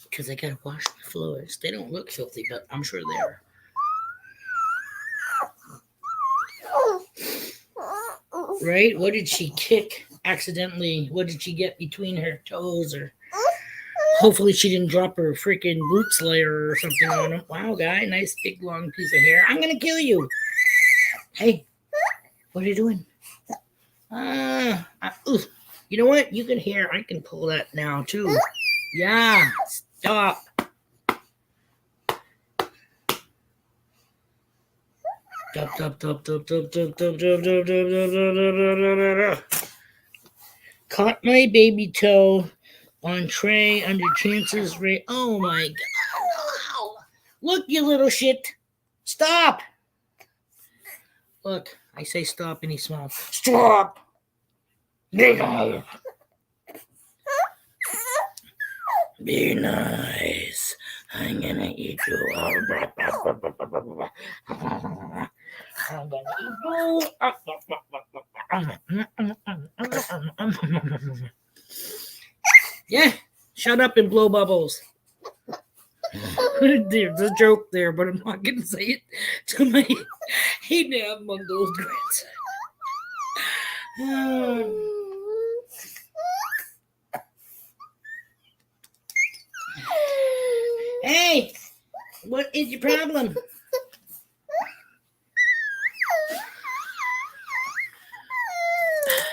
Because I gotta wash my floors. They don't look filthy, but I'm sure they are. Right? What did she kick accidentally? What did she get between her toes? Or hopefully she didn't drop her freaking boot slayer or something on him. Wow, guy, nice big long piece of hair. I'm gonna kill you. Hey, what are you doing? You know what? You can hear. I can pull that now too. Yeah, stop. Caught my baby toe on tray under chances rate. Oh my god. Look, you little shit. Stop. Look, I say stop and he smiles. Stop. Be nice. Be nice. I'm gonna eat you. I'm gonna eat you. Shut up and blow bubbles. There's a joke there, but I'm not going to say it to my eight-and-a-half-month-old grandson. Hey, what is your problem?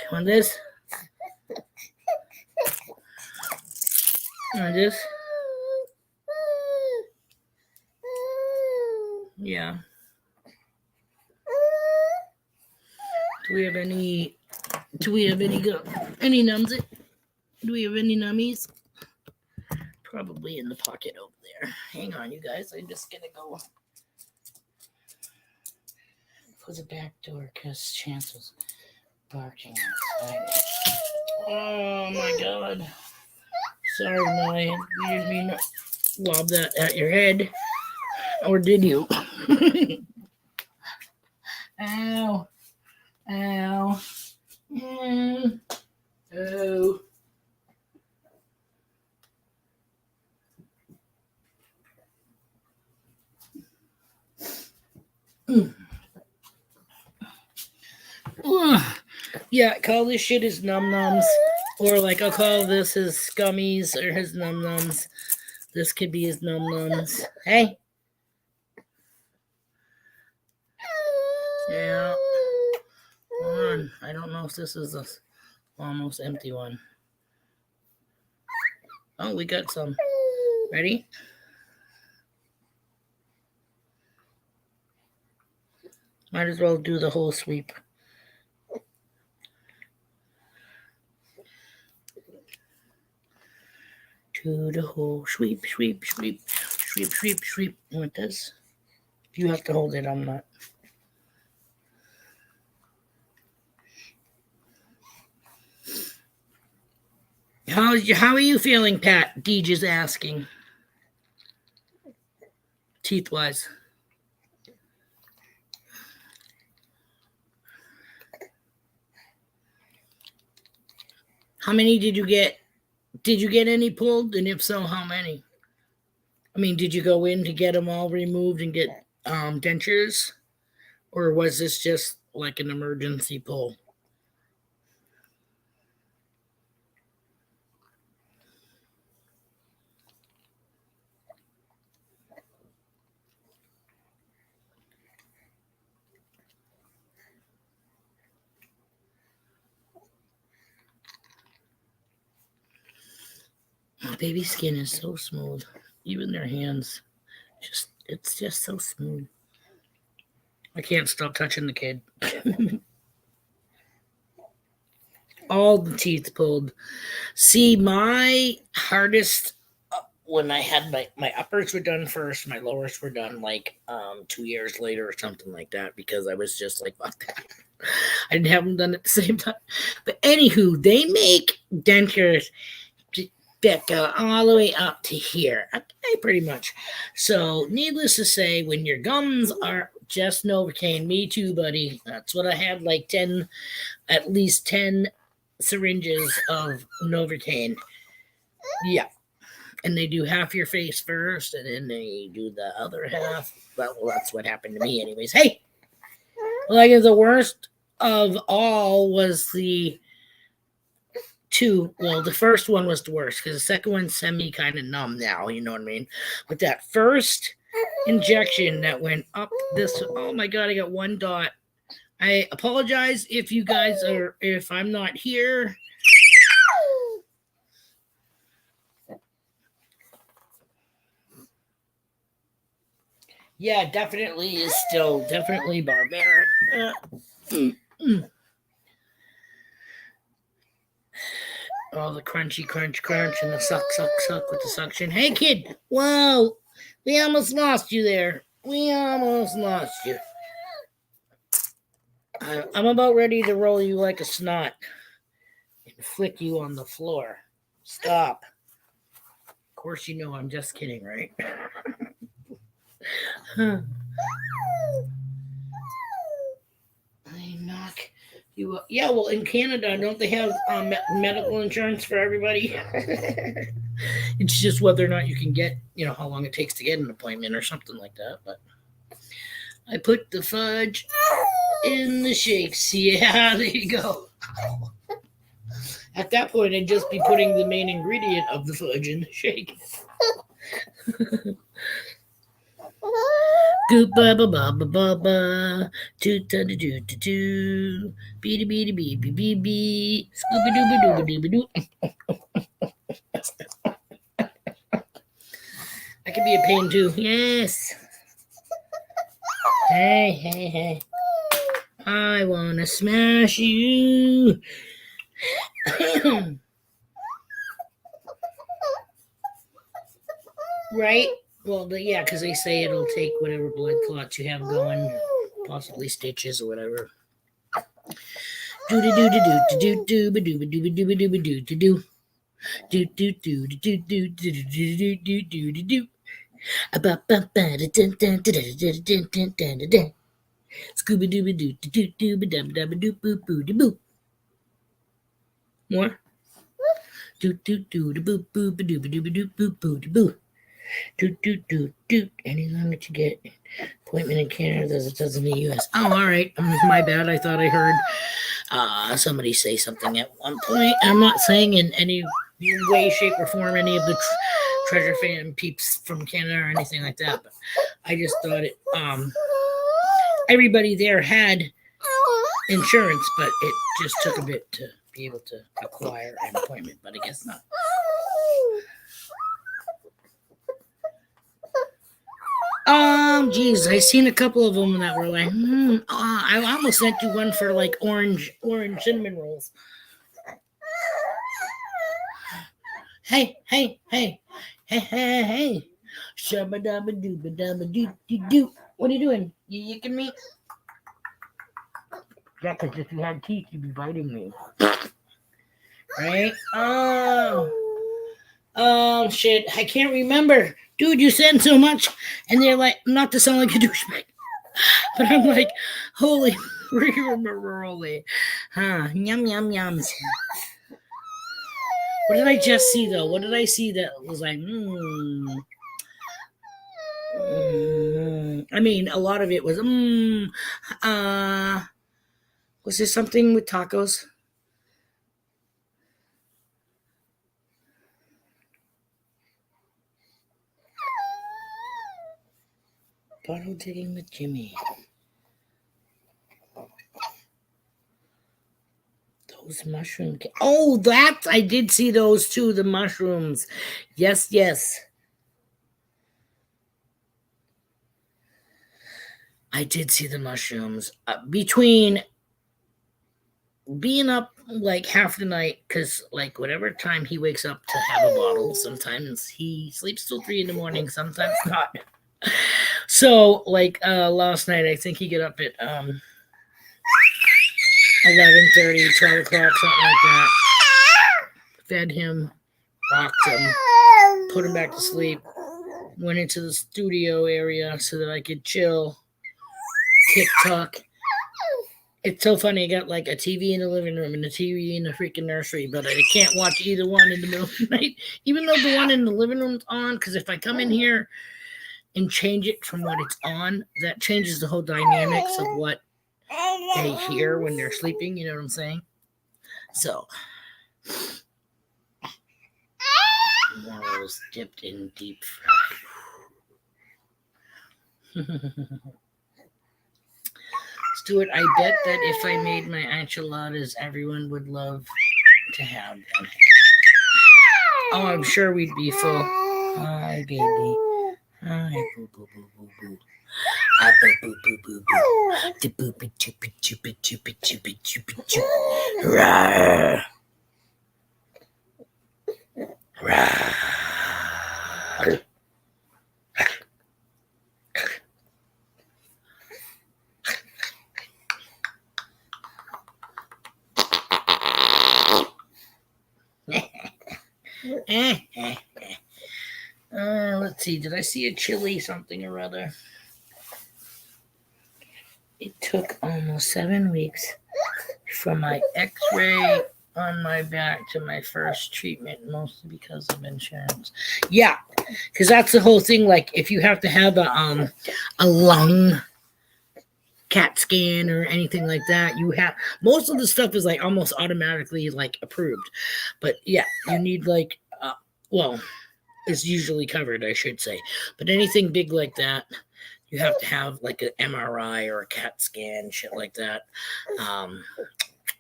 Want this? Want this? Yeah. Do we have any numbs? Do we have any nummies? Probably in the pocket over there. Hang on, you guys. I'm just gonna go close the back door because Chance was barking outside. Oh my god. Sorry, Maya. You didn't mean to lob that at your head. Or did you? Ow. Ow. Oh. Yeah, call this shit his num-nums. Or like I'll call this his scummies or his num-nums. This could be his num-nums. Hey. Yeah. Hold on. I don't know if this is a almost empty one. Oh, we got some. Ready? Might as well do the whole sweep. Do the whole sweep, sweep, sweep, sweep, sweep, sweep. With this, you have to hold it. I'm not. How are you feeling, Pat? DJ's asking. Teeth-wise. How many did you get? Did you get any pulled? And if so, how many? I mean, did you go in to get them all removed and get dentures? Or was this just like an emergency pull? Baby skin is so smooth. Even their hands, it's just so smooth. I can't stop touching the kid. All the teeth pulled. See, my hardest when I had my uppers were done first, my lowers were done like 2 years later or something like that because I was just like, fuck that. I didn't have them done at the same time. But anywho, they make dentures that go all the way up to here. Okay, pretty much. So, needless to say, when your gums are just Novocaine, me too, buddy. That's what I had, like at least 10 syringes of Novocaine. Yeah. And they do half your face first, and then they do the other half. Well, that's what happened to me anyways. Hey! Like, the worst of all was the two. Well, the first one was the worst because the second one's semi kind of numb now, you know what I mean? But that first injection that went up this, oh my god, I got one dot. I apologize if you guys are, if I'm not here. Yeah, definitely is still definitely barbaric. Oh, the crunchy crunch and the suck with the suction. Hey, kid. Whoa. We almost lost you there. We almost lost you. I'm about ready to roll you like a snot and flick you on the floor. Stop. Of course you know I'm just kidding, right? I knock you up. Yeah, well, in Canada, don't they have medical insurance for everybody? It's just whether or not you can get, how long it takes to get an appointment or something like that. But I put the fudge in the shakes. Yeah, there you go. At that point, I'd just be putting the main ingredient of the fudge in the shake. Goop ba ba ba ba ba ba, toot da da doo da doo, beady beady bee bee bee bee, scooby dooby dooby dooby doo. I can be a pain too. Yes. Hey, hey, hey. I wanna smash you. Right? Well, yeah, because they say it'll take whatever blood clots you have going, possibly stitches or whatever. Do do do do do do do do do do do do do do do do. Do do do do do do do do do do do do. Scooby dooby doo doo doo doo ba dub dub doo boo boo doo boo. More. Do do do do boo boo ba doo ba doo ba doo boo boo doo boo. Do do do do. Any longer to get appointment in Canada as it does in the U.S. Oh, all right. My bad. I thought I heard somebody say something at one point. I'm not saying in any way, shape, or form any of the Treasure fan peeps from Canada or anything like that. But I just thought it. Everybody there had insurance, but it just took a bit to be able to acquire an appointment. But I guess not. Geez, I seen a couple of them that were like, I almost sent you one for like orange cinnamon rolls. Hey, hey, hey, hey, hey, hey. Shabba dabba dooba dabba doo doo doo. What are you doing? You yicking me? Yeah, because if you had teeth, you'd be biting me. Right? Oh, shit. I can't remember. Dude, you send so much. And they're like, not to sound like a douchebag. But I'm like, holy, holy. Huh, yum, yum, yums. What did I just see, though? What did I see that was like, I mean, a lot of it was, was there something with tacos? Bottle digging with Jimmy. Those mushroom. Oh, that I did see those too. The mushrooms. Yes, yes. I did see the mushrooms. Between being up like half the night, because like whatever time he wakes up to have a bottle, sometimes he sleeps till 3 a.m, sometimes not. So like last night, I think he got up at 11:30, 12 o'clock, something like that. Fed him, rocked him, put him back to sleep, went into the studio area so that I could chill, TikTok. It's so funny. I got like a TV in the living room and a TV in the freaking nursery, but I can't watch either one in the middle of the night, even though the one in the living room's on, because if I come in here and change it from what it's on, that changes the whole dynamics of what they hear when they're sleeping. You know what I'm saying? So, morals dipped in deep fry. Stuart, I bet that if I made my enchiladas, everyone would love to have them. Oh, I'm sure we'd be full. Hi, baby. Hi, boo, boo, boo, boo, boo. Ah, boo, boo, boo, boo, boo. The boopy, choopy, choopy, choopy, choopy, choopy, choopy. Rawr. Rawr. Let's see. Did I see a chili something or other? It took almost 7 weeks from my x-ray on my back to my first treatment, mostly because of insurance. Yeah, because that's the whole thing. Like, if you have to have a lung CAT scan or anything like that, you have most of the stuff is like almost automatically like approved. But yeah, you need like well, it's usually covered, I should say. But anything big like that, you have to have like an MRI or a CAT scan, shit like that,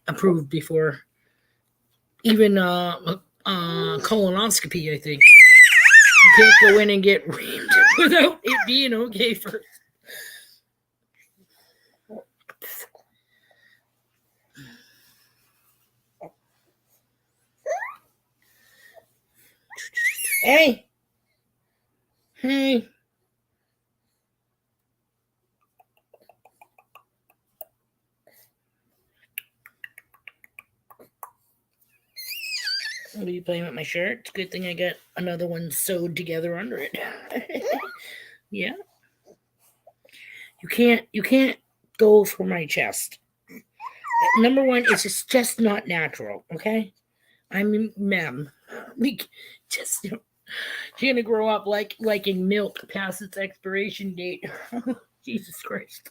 approved before even colonoscopy. I think you can't go in and get reamed without it being okay first. Hey, hey. What are you playing with my shirt? It's a good thing I got another one sewed together under it. Yeah. You can't go for my chest. Number one, it's just not natural, okay? I mean, ma'am, we just you're gonna grow up liking milk past its expiration date. Jesus Christ.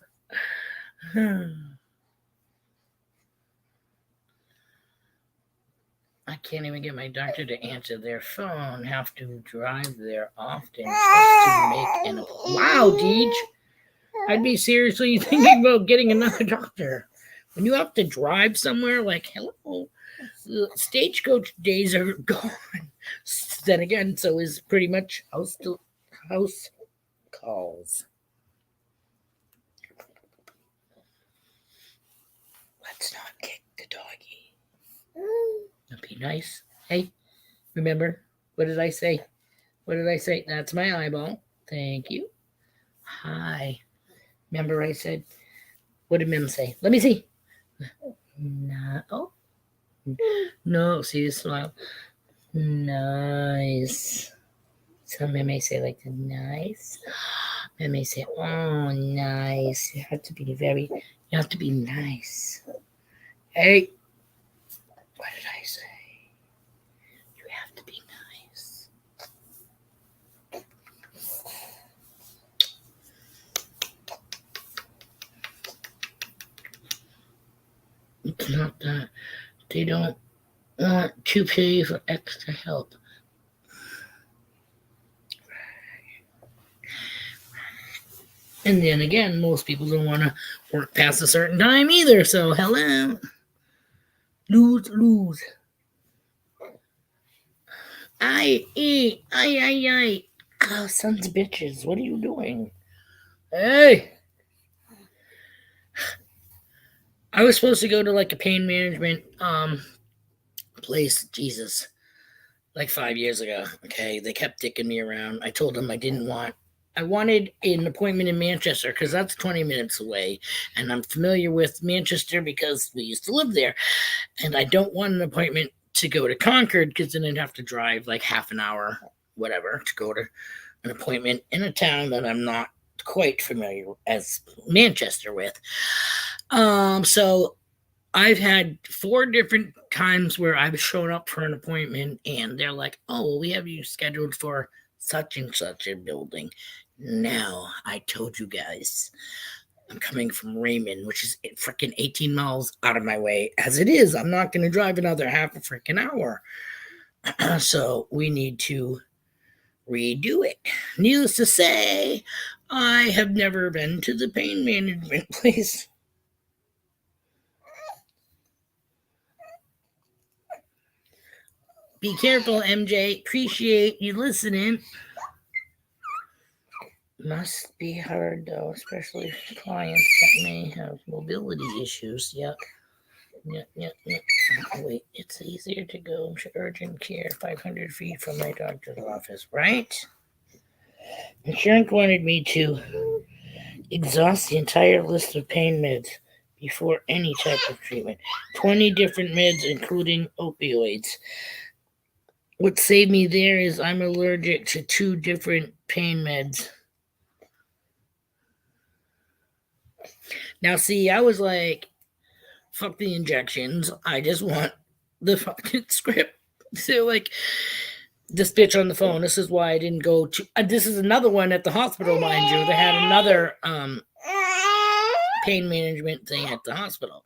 I can't even get my doctor to answer their phone. Have to drive there often just to make an. Wow, Deej. I'd be seriously thinking about getting another doctor. When you have to drive somewhere, like, hello, the stagecoach days are gone. Then again, so is pretty much house calls. Let's not kick the doggy. Be nice. Hey, remember? What did I say? What did I say? That's my eyeball. Thank you. Hi. Remember I said, what did Mim say? Let me see. No. Oh. No, see the smile. Nice. So Mim may say like the nice. Mim may say, oh, nice. You have to be nice. Hey. What did I say? You have to be nice. It's not that. They don't want to pay for extra help. And then again, most people don't want to work past a certain time either. So, hello. Lose. Aye. Oh, sons of bitches. What are you doing? Hey. I was supposed to go to like a pain management place. Jesus. Like 5 years ago. Okay. They kept dicking me around. I told them I wanted an appointment in Manchester because that's 20 minutes away. And I'm familiar with Manchester because we used to live there. And I don't want an appointment to go to Concord because then I'd have to drive like half an hour, whatever, to go to an appointment in a town that I'm not quite familiar as Manchester with. So I've had 4 different times where I've shown up for an appointment and they're like, oh, well, we have you scheduled for such and such a building. Now, I told you guys, I'm coming from Raymond, which is freaking 18 miles out of my way. As it is, I'm not going to drive another half a freaking hour. So we need to redo it. Needless to say, I have never been to the pain management place. Be careful, MJ. Appreciate you listening. Must be hard, though, especially for clients that may have mobility issues. Yep. Wait, it's easier to go to urgent care 500 feet from my doctor's office, right? Insurance wanted me to exhaust the entire list of pain meds before any type of treatment. 20 different meds, including opioids. What saved me there is I'm allergic to 2 different pain meds. Now, see, I was like, fuck the injections. I just want the fucking script. So like this bitch on the phone. This is why I didn't go to. This is another one at the hospital, mind you. They had another pain management thing at the hospital,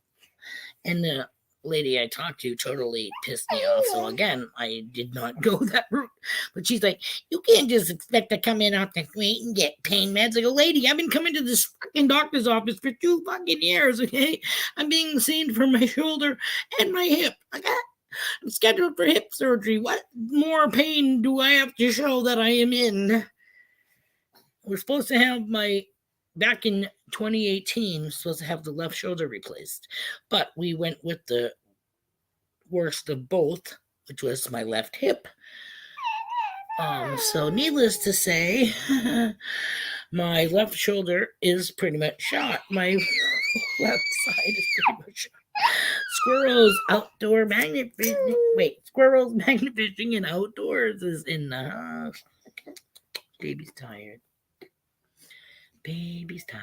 and the lady I talked to totally pissed me off. So again, I did not go that route. But she's like, "You can't just expect to come in off the street and get pain meds." I go, "Lady, I've been coming to this fucking doctor's office for 2 fucking years. Okay, I'm being seen for my shoulder and my hip. I'm scheduled for hip surgery. What more pain do I have to show that I am in?" We're supposed to have back in 2018, supposed to have the left shoulder replaced. But we went with the worst of both, which was my left hip. So needless to say, my left shoulder is pretty much shot. My left side is pretty much shot. Squirrels outdoor magnet fishing. Wait, squirrels magnet fishing and outdoors is in the house. Baby's tired. Baby's tired.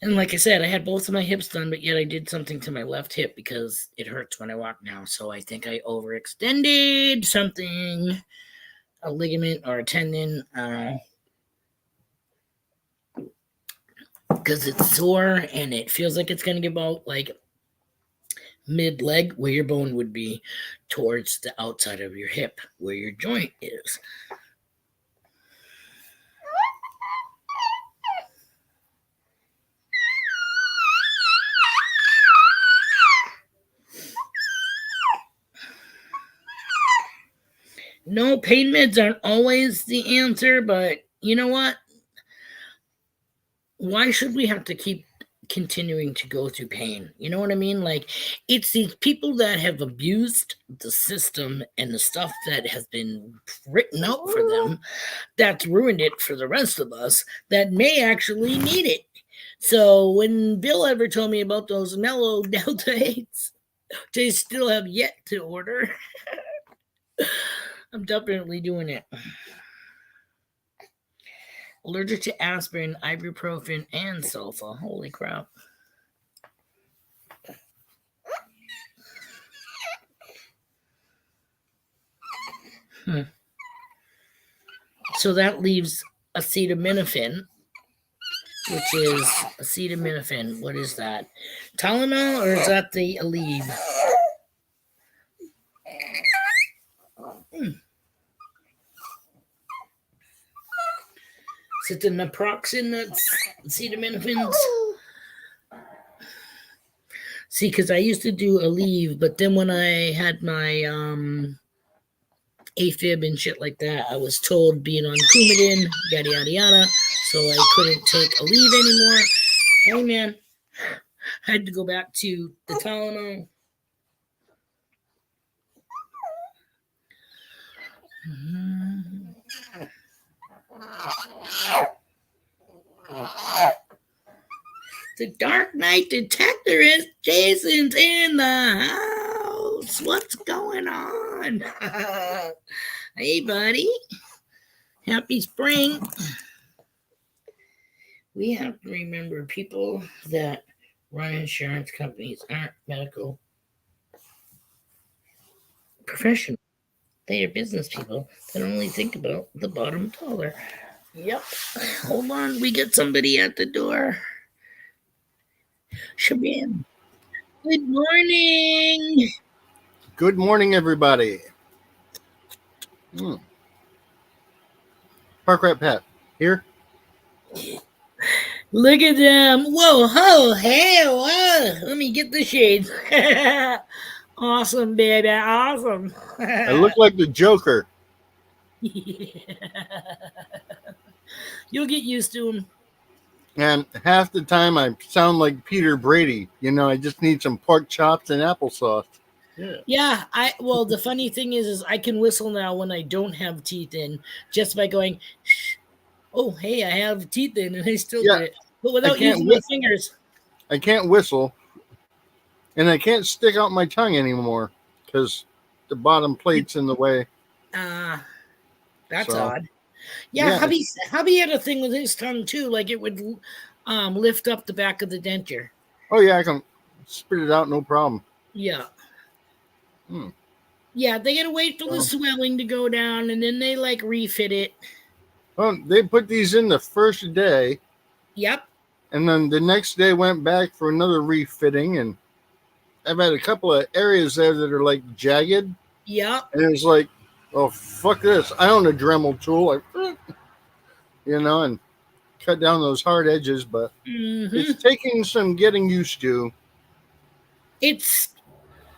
And like I said, I had both of my hips done, but yet I did something to my left hip because it hurts when I walk now. So I think I overextended something, a ligament or a tendon. Because it's sore and it feels like it's going to give out like mid-leg where your bone would be towards the outside of your hip where your joint is. No, pain meds aren't always the answer, but you know what? Why should we have to keep continuing to go through pain? You know what I mean? Like, it's these people that have abused the system and the stuff that has been written out for them that's ruined it for the rest of us that may actually need it. So when Bill ever told me about those mellow Delta 8s, they still have yet to order. I'm definitely doing it. Allergic to aspirin, ibuprofen, and sulfa. Holy crap. So that leaves acetaminophen, which is acetaminophen. What is that? Tylenol, or is that the Aleve? Is it the naproxen that's acetaminophen? See, because I used to do Aleve, but then when I had my AFib and shit like that, I was told being on Coumadin, yada yada yada, so I couldn't take Aleve anymore. Hey man, I had to go back to the Tylenol. The Dark Knight Detectorist Jason's in the house. What's going on? Hey, buddy. Happy spring. We have to remember people that run insurance companies aren't medical professionals. They are business people that only think about the bottom dollar. Yep. Hold on. We get somebody at the door. Shabam. Good morning. Good morning, everybody. Park Rat Pat here. Look at them. Whoa, ho, hey, whoa. Let me get the shades. Awesome, baby. Awesome. I look like the Joker. You'll get used to him. And half the time I sound like Peter Brady. You know, I just need some pork chops and applesauce. Yeah. Well, the funny thing is I can whistle now when I don't have teeth in just by going, shh. Oh, hey, I have teeth in, and I still do it. But without using my fingers. I can't whistle. And I can't stick out my tongue anymore because the bottom plate's in the way. That's odd. Yeah, hubby had a thing with his tongue too. Like it would lift up the back of the denture. Oh yeah, I can spit it out, no problem. Yeah. Hmm. Yeah, they gotta wait for the Oh. swelling to go down, and then they like refit it. Well, they put these in the first day, Yep. and then the next day went back for another refitting, and I've had a couple of areas there that are like jagged, Yep. and it's like, oh fuck this! I own a Dremel tool, and cut down those hard edges, but it's Mm-hmm. taking some getting used to. It's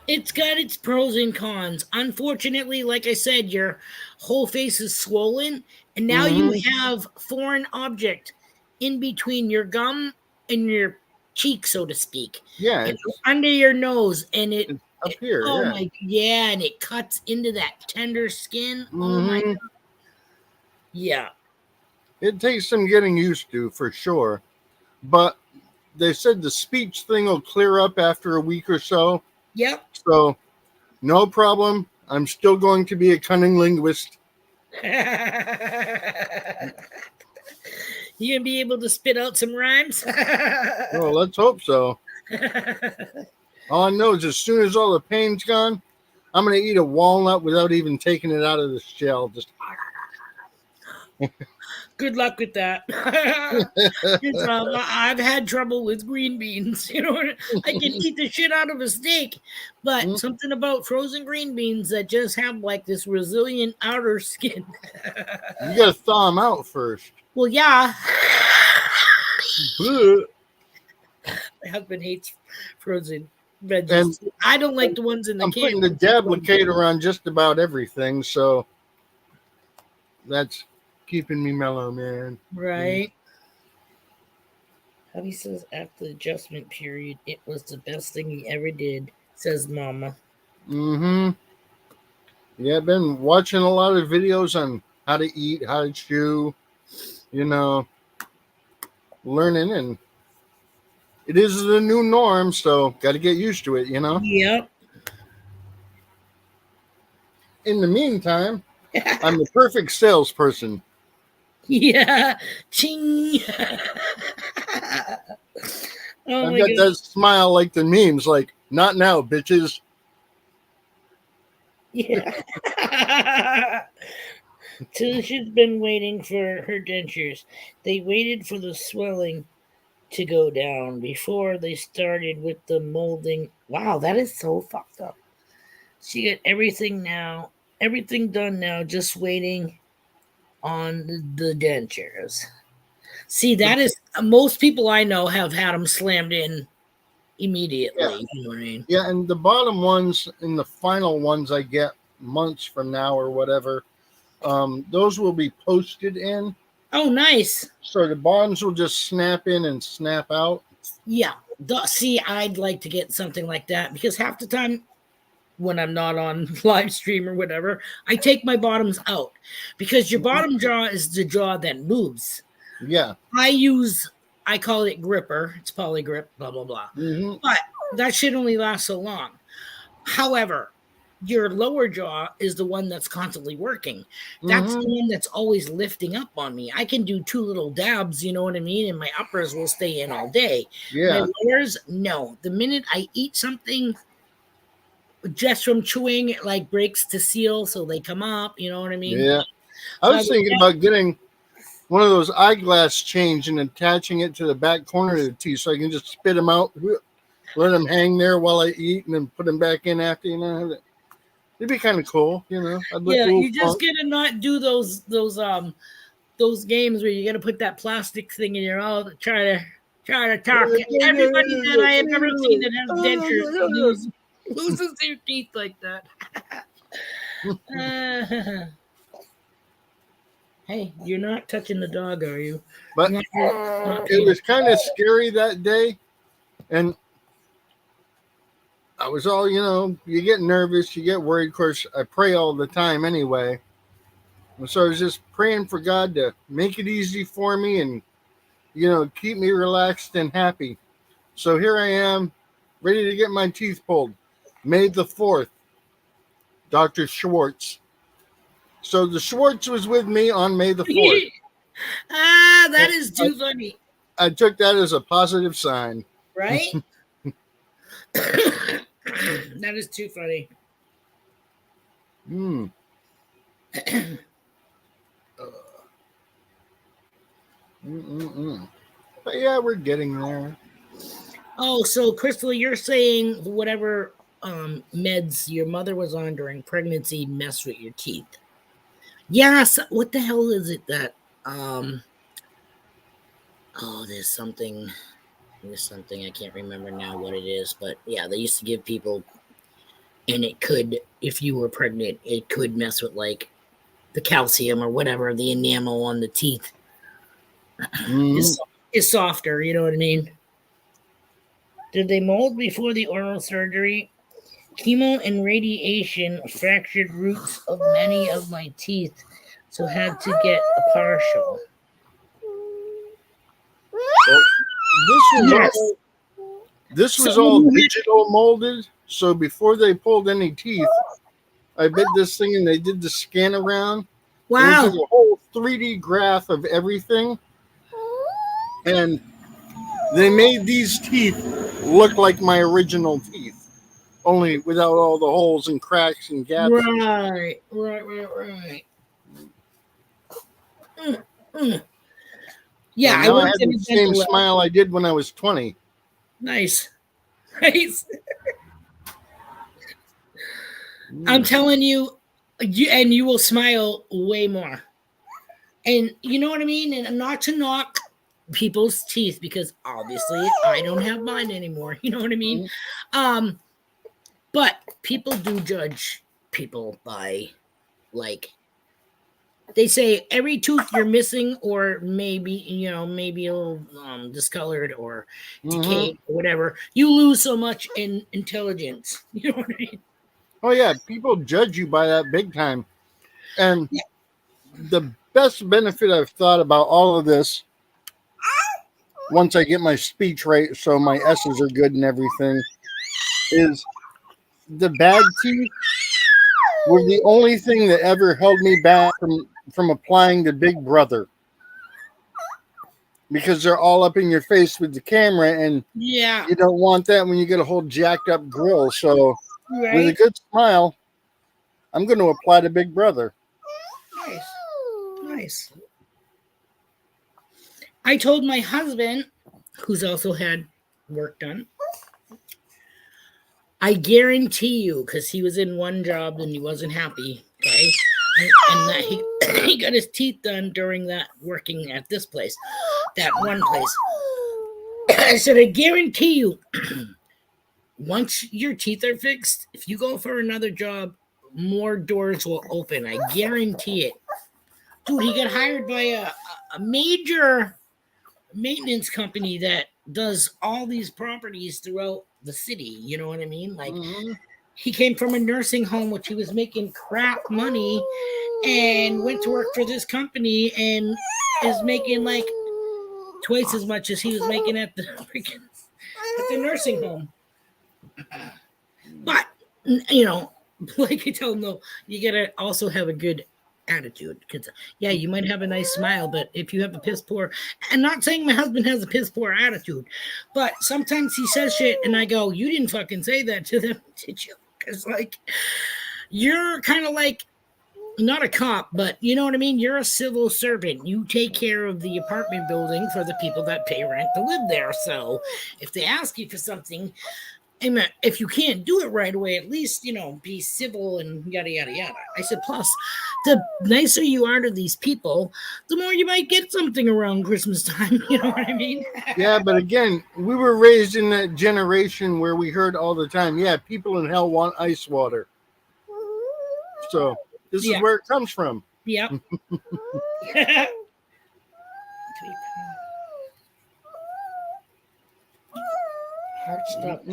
it's got its pros and cons. Unfortunately, like I said, your whole face is swollen, and now you Mm-hmm. have foreign object in between your gum and your cheek, so to speak, Yeah, and under your nose, and it's up here. oh Yeah. my, yeah, and it cuts into that tender skin. Oh my, Mm-hmm. yeah, It takes some getting used to for sure, but they said the speech thing will clear up after a week or so. yep. So no problem. I'm still going to be a cunning linguist. You gonna be able to spit out some rhymes? Well, let's hope so. All I know is as soon as all the pain's gone, I'm going to eat a walnut without even taking it out of the shell. Just Good luck with that. I've had trouble with green beans. I can eat the shit out of a steak, but something about frozen green beans that just have like this resilient outer skin. you got to thaw them out first. Well, yeah. Ugh. My husband hates frozen veggies. And I don't like the ones in the I'm can. putting the Dablicator on just about everything, so that's keeping me mellow, man. Right. Hubby says after the adjustment period, it was the best thing he ever did, says Mama. Mm-hmm. Yeah, I've been watching a lot of videos on how to eat, how to chew, learning, and it is the new norm, so got to get used to it, Yep. In the meantime, I'm the perfect salesperson. Yeah. Ching. Oh I've my got God. that smile like the memes, like, not now, bitches. Yeah. Till she's been waiting for her dentures. They waited for the swelling to go down before they started with the molding. Wow, that is so fucked up. She got everything done now, just waiting on the dentures. See, that is most people I know have had them slammed in immediately. Yeah. You know what I mean? Yeah, and the bottom ones and the final ones I get months from now or whatever, those will be posted in. Oh, nice. So the bottoms will just snap in and snap out. Yeah. See, I'd like to get something like that because half the time when I'm not on live stream or whatever, I take my bottoms out because your bottom jaw is the jaw that moves. Yeah. I call it gripper. It's polygrip, blah, blah, blah. Mm-hmm. But that shit only lasts so long. However, your lower jaw is the one that's constantly working. That's the one that's always lifting up on me. I can do 2 little dabs, you know what I mean? And my uppers will stay in all day. Yeah. My lowers, no. The minute I eat something, just from chewing, it like breaks to seal, so they come up, you know what I mean? Yeah. I was thinking about getting one of those eyeglass chains and attaching it to the back corner of the teeth so I can just spit them out, let them hang there while I eat, and then put them back in after, It'd be kind of cool, I'd Yeah, you just gotta not do those games where you gotta put that plastic thing in your mouth, try to talk. Everybody that I have ever seen that has dentures loses their teeth like that. Hey, you're not touching the dog, are you? But not it was kind of scary that day, and I was all, you get nervous, you get worried. Of course, I pray all the time anyway. And so I was just praying for God to make it easy for me and, keep me relaxed and happy. So here I am, ready to get my teeth pulled. May the 4th, Dr. Schwartz. So the Schwartz was with me on May the 4th. That is too funny. I took that as a positive sign. Right? That is too funny. Mm. Mm-mm-mm. But yeah, we're getting there. Oh, so Crystal, you're saying whatever meds your mother was on during pregnancy mess with your teeth. Yes. What the hell is it that oh there's something I can't remember now what it is, but yeah, they used to give people, and it could, if you were pregnant, it could mess with like the calcium or whatever, the enamel on the teeth Mm-hmm. is softer, you know what I mean? Did they mold before the oral surgery? Chemo and radiation fractured roots of many of my teeth, so had to get a partial. Well, this was Yes. all this So was all digital molded. So before they pulled any teeth, I bit this thing and they did the scan around. And they took wow. a whole 3D graph of everything, and they made these teeth look like my original teeth, only without all the holes and cracks and gaps. Right. Mm, mm. So Yeah, I now I worked have in the a same dental lab. smile I did when I was 20. Nice. Nice. I'm Mm. telling you, and you will smile way more. And you know what I mean? And not to knock people's teeth because obviously I don't have mine anymore. You know what I mean? Mm. Um, but people do judge people by like they say every tooth you're missing, or maybe maybe a little discolored or Mm-hmm. decayed or whatever, you lose so much in intelligence. You know what I mean? Oh, yeah, people judge you by that big time. And Yeah. the best benefit I've thought about all of this, once I get my speech right so my S's are good and everything, is the bad teeth were the only thing that ever held me back from applying the Big Brother, because they're all up in your face with the camera, and Yeah. you don't want that when you get a whole jacked up grill. So with a Right. good smile, I'm going to apply the Big Brother. Nice. Nice. I told my husband, who's also had work done, I guarantee you, because he was in one job and he wasn't happy, okay? And that he got his teeth done during that working at this place, that one place. I said, I guarantee you, once your teeth are fixed, if you go for another job, more doors will open. I guarantee it. Dude, he got hired by a major maintenance company that does all these properties throughout the city. You know what I mean? Like, Mm-hmm. he came from a nursing home, which he was making crap money, and went to work for this company and is making like twice as much as he was making at the nursing home. But like I tell him though, you gotta also have a good attitude, because yeah, you might have a nice smile, but if you have a piss poor, and not saying my husband has a piss poor attitude, but sometimes he says shit and I go, you didn't fucking say that to them, did you? Because like, you're kind of like not a cop, but you know what I mean? You're a civil servant. You take care of the apartment building for the people that pay rent to live there. So if they ask you for something, if you can't do it right away, at least, be civil and yada, yada, yada. I said, plus, the nicer you are to these people, the more you might get something around Christmas time. You know what I mean? Yeah, but again, we were raised in that generation where we heard all the time, yeah, people in hell want ice water. So this is Yeah. where it comes from. Yep. Heart stop.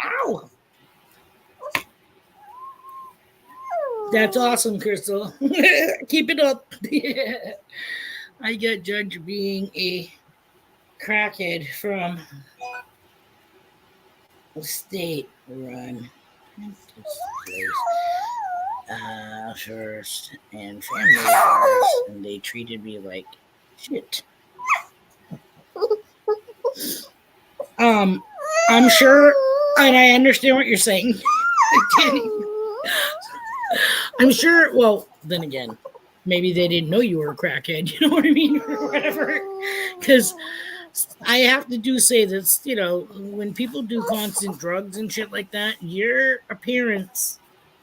Ow! That's awesome, Crystal. Keep it up. I got judged being a crackhead from a state run first and family first, and they treated me like shit. I'm sure, and I understand what you're saying, Danny. I'm sure. Well, then again, maybe they didn't know you were a crackhead. You know what I mean, or whatever. Because I have to do say this. You know, when people do constant drugs and shit like that, your appearance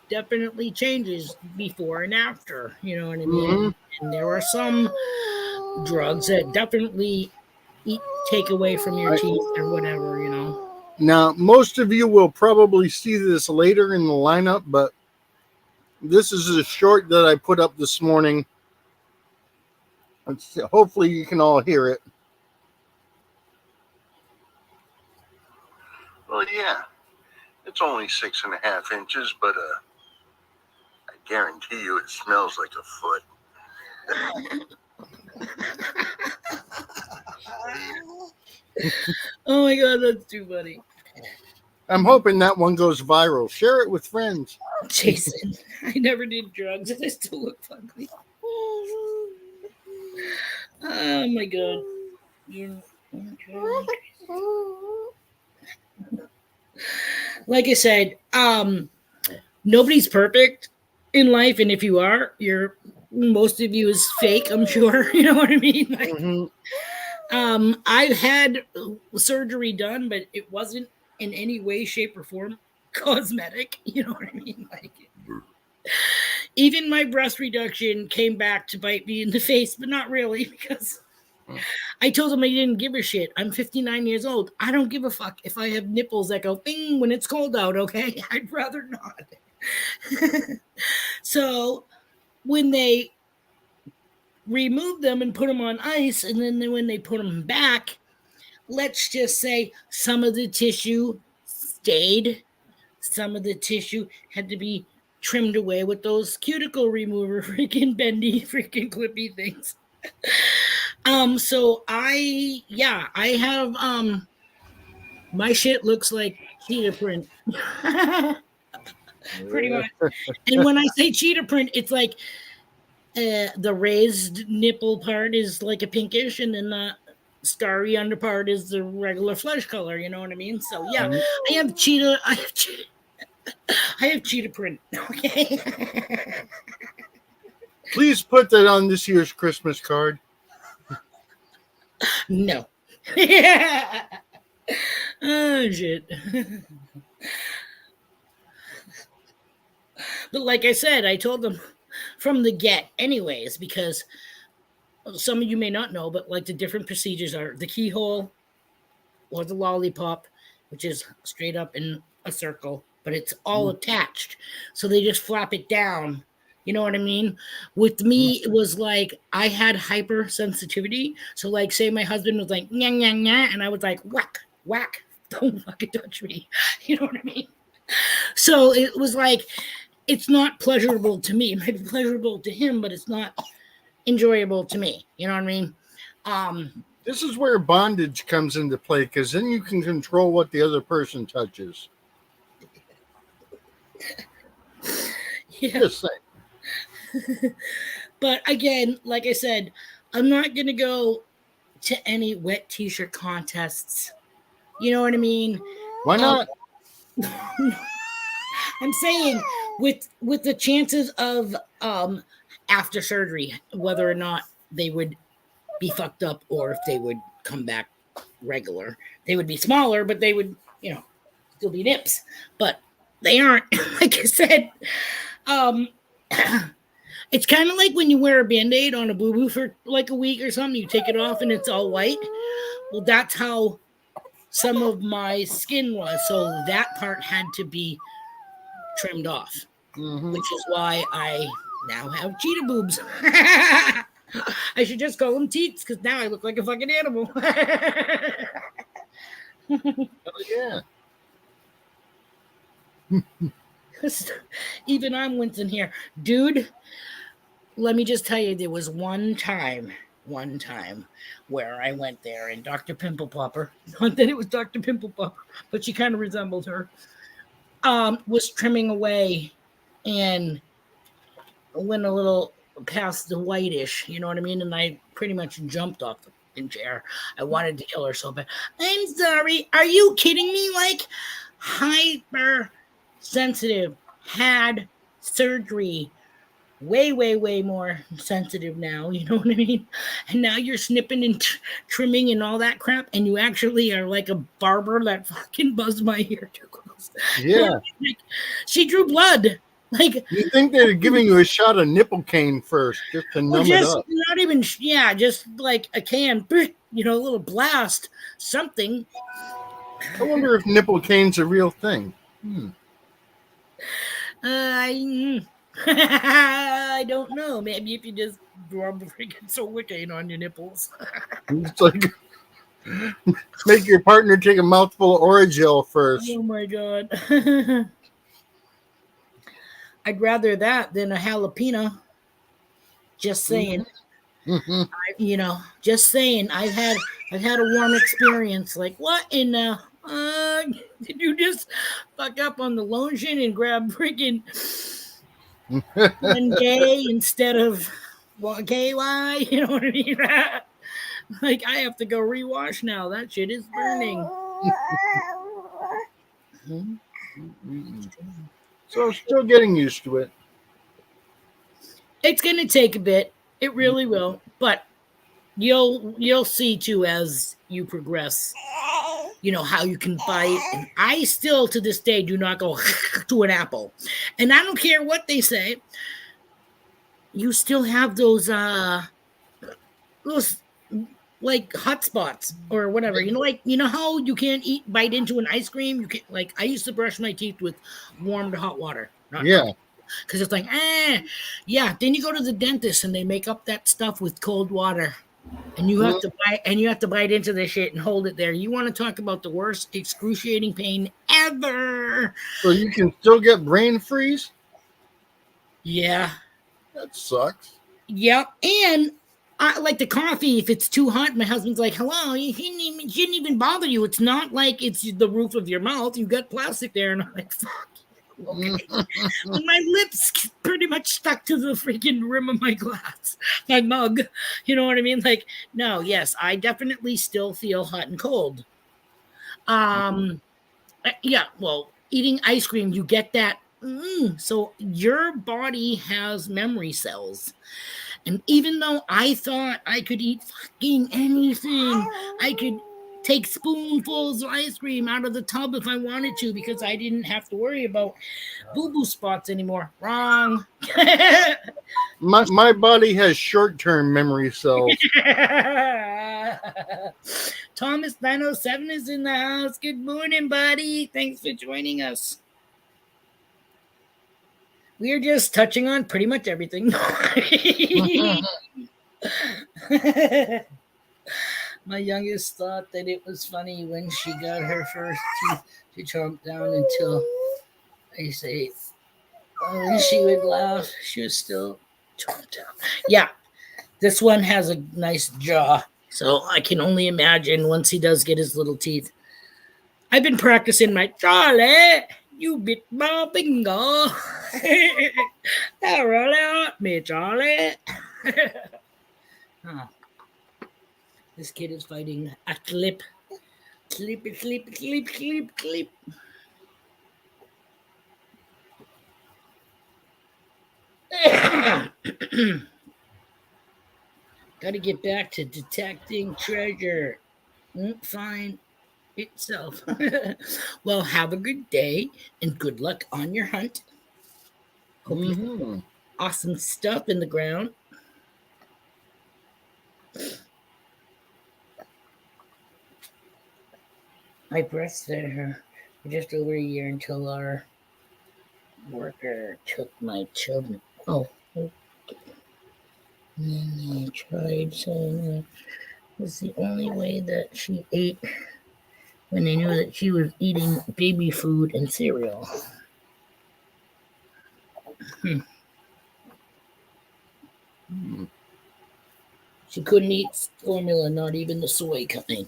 definitely changes before and after. You know what I mean? Mm-hmm. And there are some drugs that definitely take away from your teeth or whatever. You know. Now, most of you will probably see this later in the lineup, but this is a short that I put up this morning. Hopefully, you can all hear it. Well, yeah, it's only 6.5 inches, but I guarantee you it smells like a foot. Oh my god, that's too funny. I'm hoping that one goes viral. Share it with friends. Jason, I never did drugs and I still look ugly. Oh my god. Like I said, nobody's perfect in life, and if you are, you're most of you is fake, I'm sure. You know what I mean? Like, I've had surgery done, but it wasn't in any way, shape, or form cosmetic. You know what I mean? Like, even my breast reduction came back to bite me in the face, but not really, because I told him I didn't give a shit. I'm 59 years old. I don't give a fuck if I have nipples that go bing when it's cold out, okay? I'd rather not. So when they removed them and put them on ice, and then when they put them back, let's just say some of the tissue stayed, some of the tissue had to be trimmed away with those cuticle remover freaking bendy freaking clippy things. So I have my shit looks like cheetah print. Pretty much. And when I say cheetah print, it's like the raised nipple part is like a pinkish, and then the starry underpart is the regular flesh color. You know what I mean? So yeah, I have cheetah. I have cheetah print. Okay. Please put that on this year's Christmas card. No. Yeah. Oh shit. But like I said, I told them from the get, anyways, because some of you may not know, but like the different procedures are the keyhole or the lollipop, which is straight up in a circle, but it's all attached. So they just flap it down. You know what I mean? With me, it was like I had hypersensitivity. So, like, say my husband was like, nyah, nyah, nyah, and I was like, whack, whack, don't fucking touch me. You know what I mean? So it was like, it's not pleasurable to me. It might be pleasurable to him, but it's not enjoyable to me. You know what I mean? This is where bondage comes into play, because then you can control what the other person touches. Yeah. Just saying. But again, like I said, I'm not going to go to any wet t-shirt contests. You know what I mean? Why not? I'm saying with the chances of after surgery, whether or not they would be fucked up or if they would come back regular. They would be smaller, but they would, you know, still be nips. But they aren't. Like I said, it's kind of like when you wear a Band-Aid on a boo-boo for like a week or something. You take it off and it's all white. Well, that's how some of my skin was. So that part had to be trimmed off, which is why I now have cheetah boobs. I should just call them teats because now I look like a fucking animal. Yeah. Even I'm wincing here. Dude, let me just tell you, there was one time where I went there and Dr. Pimple Popper, not that it was Dr. Pimple Popper, but she kind of resembled her, was trimming away and went a little past the whitish, you know what I mean? And I pretty much jumped off the fucking chair. I wanted to kill her so bad. I'm sorry. Are you kidding me? Like, hypersensitive, had surgery, way more sensitive now. You know what I mean? And now you're snipping and trimming and all that crap, and you actually are like a barber that fucking buzzed my hair too close. Yeah. Like, she drew blood. Like, You think they're giving you a shot of nipple cane first just to numb it up? not even, just like a can, you know, a little blast, something. I wonder if nipple cane's a real thing. I don't know. Maybe if you just rub freaking Solitaine on your nipples. It's like make your partner take a mouthful of Orajel first. Oh my god. I'd rather that than a jalapeno. Just saying. Mm-hmm. Just saying. I've had a warm experience. Like, what in the did you just fuck up on the lotion and grab freaking one K instead of KY? You know what I mean? Like, I have to go rewash now. That shit is burning. So still getting used to it. It's gonna take a bit. It really will. But you'll see too as you progress. You know how you can bite. And I still to this day do not go to an apple. And I don't care what they say. You still have those like hot spots or whatever. You know how you can't bite into an ice cream? You can, like, I used to brush my teeth with warm to hot water. Yeah. Because it's like, yeah. Then you go to the dentist and they make up that stuff with cold water. And you have to bite into this shit and hold it there. You want to talk about the worst excruciating pain ever. So you can still get brain freeze? Yeah. That sucks. Yep. And I like the coffee. If it's too hot, my husband's like, hello, it shouldn't even bother you. It's not like it's the roof of your mouth. You've got plastic there. And I'm like, fuck. Okay. My lips pretty much stuck to the freaking rim of my glass, my mug. You know what I mean? Like, no, yes, I definitely still feel hot and cold. Yeah, well, eating ice cream, you get that. So your body has memory cells. And even though I thought I could eat fucking anything, I could take spoonfuls of ice cream out of the tub if I wanted to because I didn't have to worry about boo-boo spots anymore. Wrong. My body has short-term memory cells. Thomas 907 is in the house. Good morning, buddy. Thanks for joining us. We are just touching on pretty much everything. My youngest thought that it was funny when she got her first teeth to chomp down until I say, she would laugh. She was still chomp down. Yeah, this one has a nice jaw, so I can only imagine once he does get his little teeth. I've been practicing my Charlie. You bit my bingo. Roll out me, Charlie. This kid is fighting a clip. Clip. Got to get back to detecting treasure. Won't find itself. Well, have a good day and good luck on your hunt. Hope you find awesome stuff in the ground. I breastfed her for just over a year until our worker took my children. Oh, okay. And then I tried saying it was the only way that she ate when they knew that she was eating baby food and cereal. She couldn't eat formula, not even the soy kind.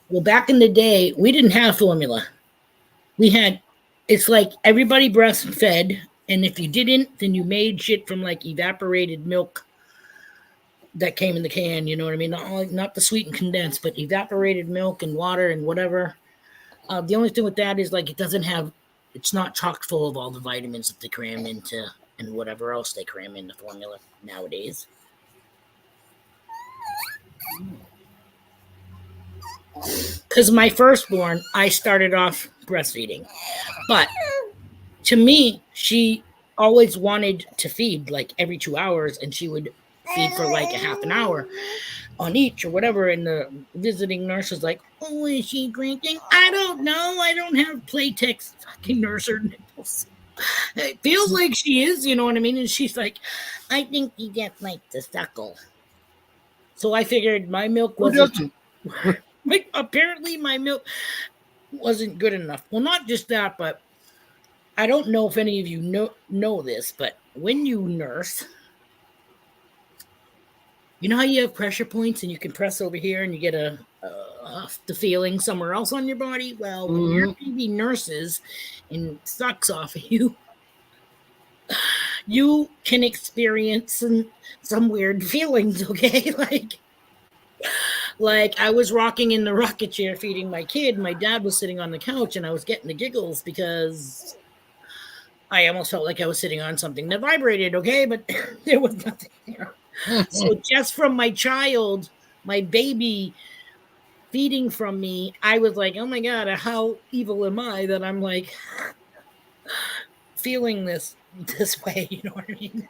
Well, back in the day, we didn't have formula. It's like everybody breastfed, and if you didn't, then you made shit from like evaporated milk. that came in the can. You know what I mean? Not the sweetened condensed, but evaporated milk and water and whatever. The only thing with that is like it doesn't have. It's not chock full of all the vitamins that they cram into and whatever else they cram in the formula nowadays. Because my firstborn, I started off breastfeeding, but to me, she always wanted to feed like every 2 hours, and she would feed for like a half an hour on each or whatever. And the visiting nurse was like, "Oh, is she drinking? I don't know. I don't have Playtex fucking nurser nipples." It feels like she is, you know what I mean? And she's like, "I think you get like the suckle." So I figured my milk Who wasn't. doesn't? Like, apparently my milk wasn't good enough. Well, not just that, but I don't know if any of you know this, but when you nurse, you know how you have pressure points and you can press over here and you get the feeling somewhere else on your body? Well, when your baby nurses and sucks off of you, you can experience some weird feelings, okay? Like I was rocking in the rocket chair feeding my kid. My dad was sitting on the couch and I was getting the giggles because I almost felt like I was sitting on something that vibrated, okay? But there was nothing there. So just from my child, my baby feeding from me, I was like, oh my God, how evil am I that I'm like feeling this way, you know what I mean?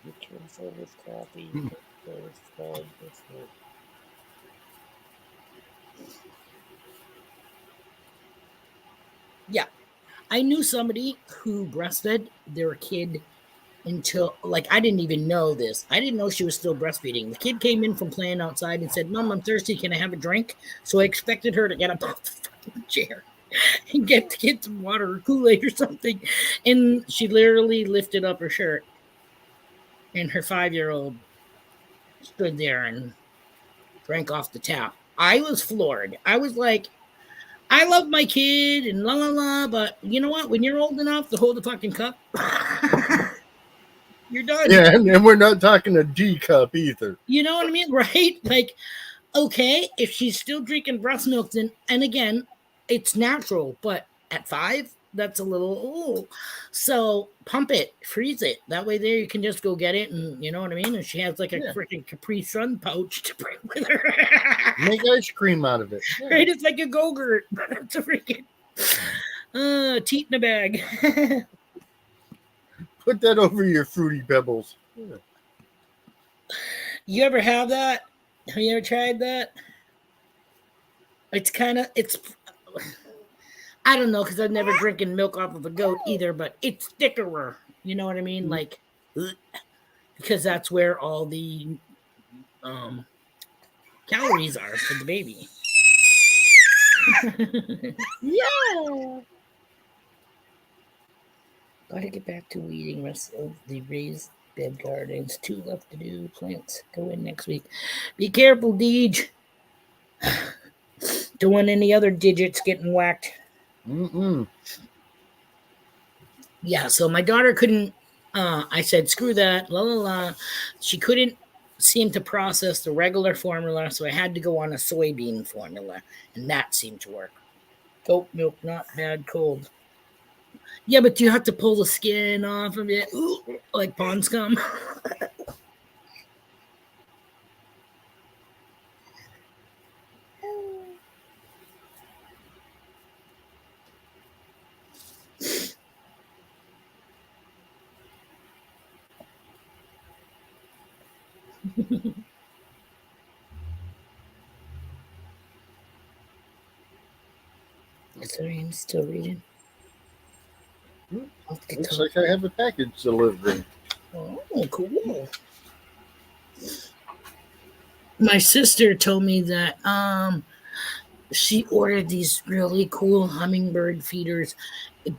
Be careful with coffee. Yeah. I knew somebody who breastfed their kid until, like, I didn't even know this. I didn't know she was still breastfeeding. The kid came in from playing outside and said, "Mom, I'm thirsty. Can I have a drink?" So I expected her to get up off the fucking chair and get the kid some water or Kool-Aid or something. And she literally lifted up her shirt. And her 5-year-old stood there and drank off the tap. I was floored. I was like, I love my kid and la la la, but you know what? When you're old enough to hold the fucking cup, you're done. Yeah, and we're not talking a D cup either. You know what I mean? Right? Like, okay, if she's still drinking breast milk, then, and again, it's natural, but at 5, that's a little, so pump it, freeze it. That way there you can just go get it, and you know what I mean? And she has like a freaking Capri Sun pouch to bring with her. Make ice cream out of it. Yeah. Right? It's like a Go-Gurt, but it's a freaking teat in a bag. Put that over your Fruity Pebbles. Yeah. You ever have that? Have you ever tried that? It's I don't know, because I've never drinking milk off of a goat either, but it's thicker. You know what I mean? Like, because that's where all the calories are for the baby. Yeah. Gotta get back to weeding rest of the raised bed gardens. 2 left to do. Plants go in next week. Be careful, Deej. Don't want any other digits getting whacked. Yeah, so my daughter couldn't, I said, screw that, la la la. She couldn't seem to process the regular formula, so I had to go on a soybean formula, and that seemed to work. Goat milk, not bad cold. Yeah, but you have to pull the skin off of it, like pond scum. Is Lorraine still reading? Looks like I have a package delivery. Oh, cool. My sister told me that she ordered these really cool hummingbird feeders,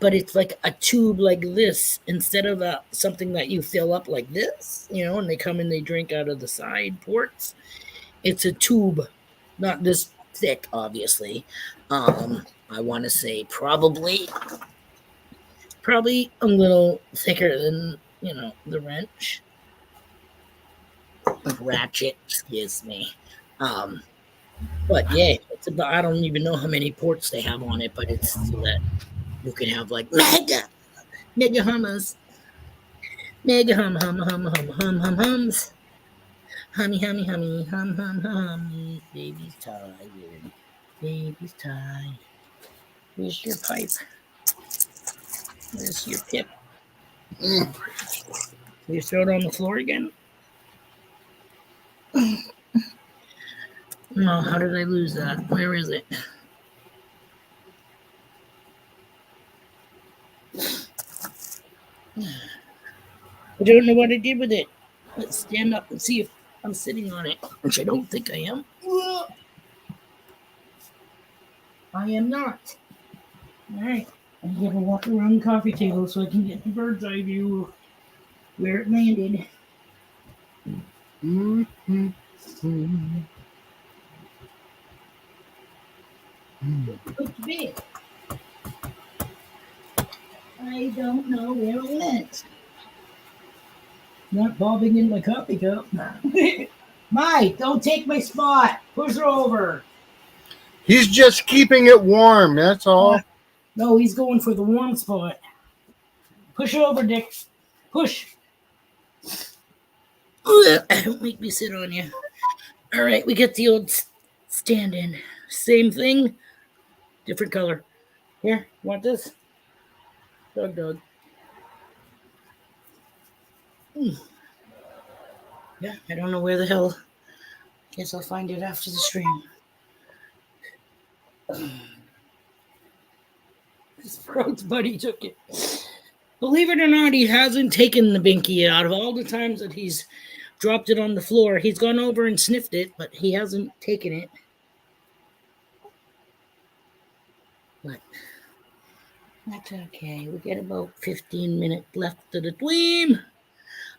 but it's like a tube like this instead of something that you fill up like this, you know, and they come and they drink out of the side ports. It's a tube, not this thick, obviously. I want to say probably Probably a little thicker than, the wrench. Ratchet, excuse me. But yeah, it's about, I don't even know how many ports they have on it, but it's so that you can have like mega hummus, mega hums, hummy, baby's tired, baby's tired. Where's your pipe? Where's your pip? You throw it on the floor again? No, how did I lose that? Where is it? I don't know what I did with it. Let's stand up and see if I'm sitting on it, which I don't think I am. I am not. All right. I'm going to walk around the coffee table so I can get the bird's eye view of where it landed. Mm-hmm. It's big. I don't know where it went. Not bobbing in my coffee cup. Mike, don't take my spot. Push her over. He's just keeping it warm. That's all. No, he's going for the warm spot. Push her over, Dick. Push. Don't make me sit on you. All right, we get the old stand-in. Same thing, different color. Here, want this? Dog. Yeah, I don't know where the hell. Guess I'll find it after the stream. Sprout's buddy took it. Believe it or not, he hasn't taken the binky out of all the times that he's dropped it on the floor. He's gone over and sniffed it, but he hasn't taken it. But that's okay. We get about 15 minutes left of the stream.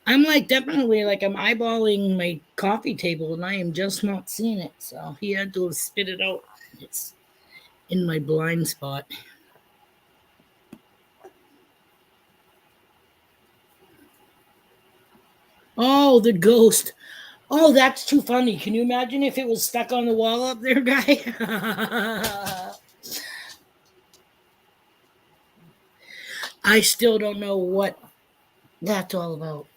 I'm definitely I'm eyeballing my coffee table and I am just not seeing it. So he had to spit it out. It's in my blind spot. Oh, the ghost. Oh, that's too funny. Can you imagine if it was stuck on the wall up there, guy? I still don't know what that's all about.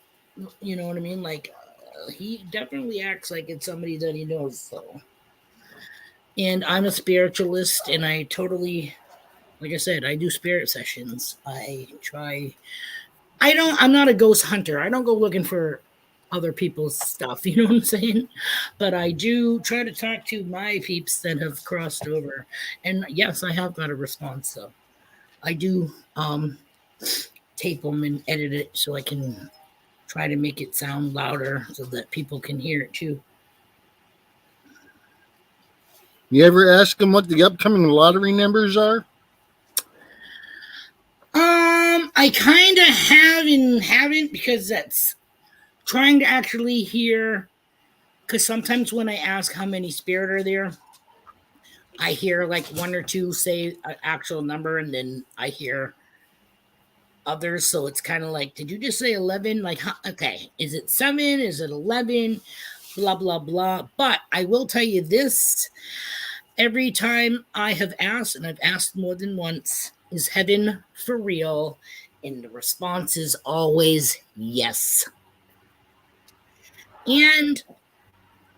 You know what I mean? He definitely acts like it's somebody that he knows, so. And I'm a spiritualist, and I totally, like I said, I do spirit sessions. I'm not a ghost hunter. I don't go looking for other people's stuff, you know what I'm saying? But I do try to talk to my peeps that have crossed over. And yes, I have got a response, so I do tape them and edit it so I can try to make it sound louder so that people can hear it too. You ever ask them what the upcoming lottery numbers are? I kind of have and haven't, because that's trying to actually hear, because sometimes when I ask how many spirit are there, I hear one or two say an actual number, and then I hear others. So it's kind of did you just say 11? Okay, is it 7? Is it 11? Blah, blah, blah. But I will tell you this. Every time I have asked, and I've asked more than once, is heaven for real? And the response is always yes. And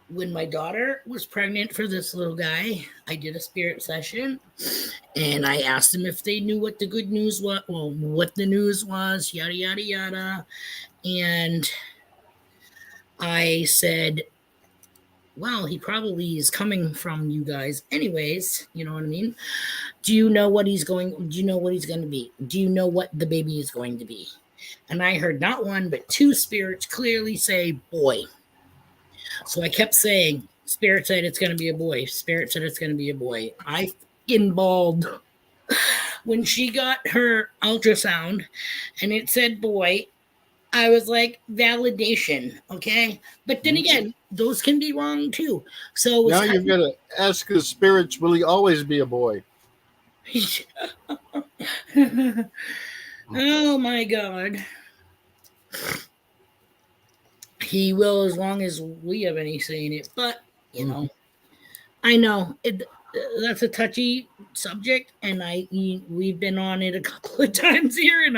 when my daughter was pregnant for this little guy, I did a spirit session, and I asked them if they knew what the good news was, what the news was, yada, yada, yada. And I said, well, he probably is coming from you guys anyways, you know what I mean? Do you know what he's going to be? Do you know what the baby is going to be? And I heard not one, but two spirits clearly say boy. So I kept saying, Spirit said it's going to be a boy. Spirit said it's going to be a boy. I fucking bawled when she got her ultrasound and it said boy. I was like, validation, okay? But then again, those can be wrong too. So now you've got to ask the spirits, will he always be a boy? Oh my God. He will as long as we have any say in it. But, you know, I know that's a touchy subject, and we've been on it a couple of times here, and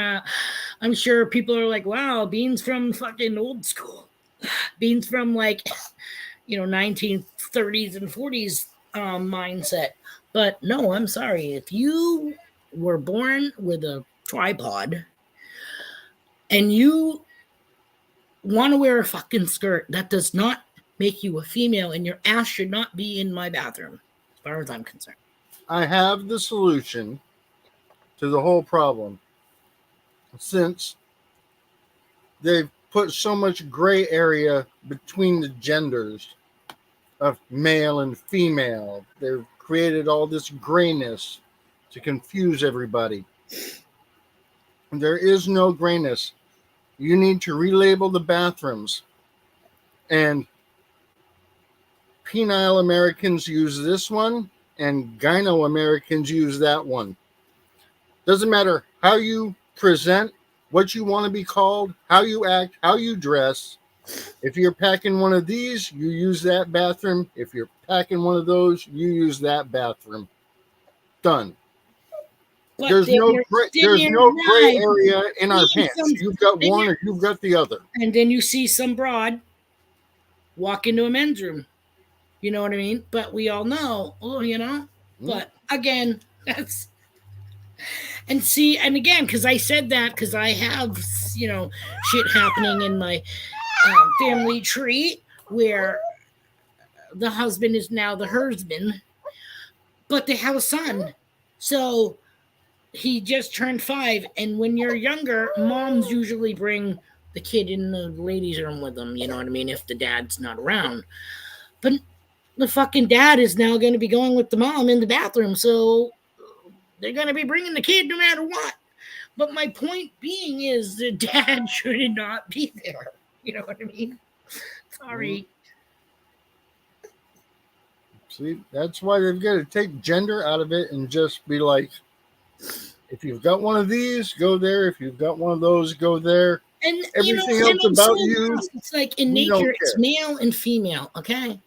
I'm sure people are like, "Wow, Bean's from fucking old school. Bean's from like, 1930s and 40s mindset." But no, I'm sorry. If you were born with a tripod and you want to wear a fucking skirt, that does not make you a female, and your ass should not be in my bathroom, as far as I'm concerned. I have the solution to the whole problem. Since they've put so much gray area between the genders of male and female, they've created all this grayness to confuse everybody. There is no grayness. You need to relabel the bathrooms. And penile Americans use this one, and gyno Americans use that one. Doesn't matter how you present, what you want to be called, how you act, how you dress. If you're packing one of these, you use that bathroom. If you're packing one of those, you use that bathroom. Done. But There's then no you're gray, sitting there's there no gray right, area in our see pants. some- You've got then one you're- or you've got the other. and then you see some broad walk into a men's room. You know what I mean? But we all know, But again, that's and see, and again, because I said that because I have, shit happening in my family tree where the husband is now the herdsman, but they have a son. So he just turned 5. And when you're younger, moms usually bring the kid in the ladies' room with them. You know what I mean? If the dad's not around. But the fucking dad is now going to be going with the mom in the bathroom. So they're going to be bringing the kid no matter what. But my point being is the dad should not be there. You know what I mean? Sorry. See, that's why they've got to take gender out of it and just be like, if you've got one of these, go there. If you've got one of those, go there. And everything else about you, it's like in nature, it's male and female. Okay.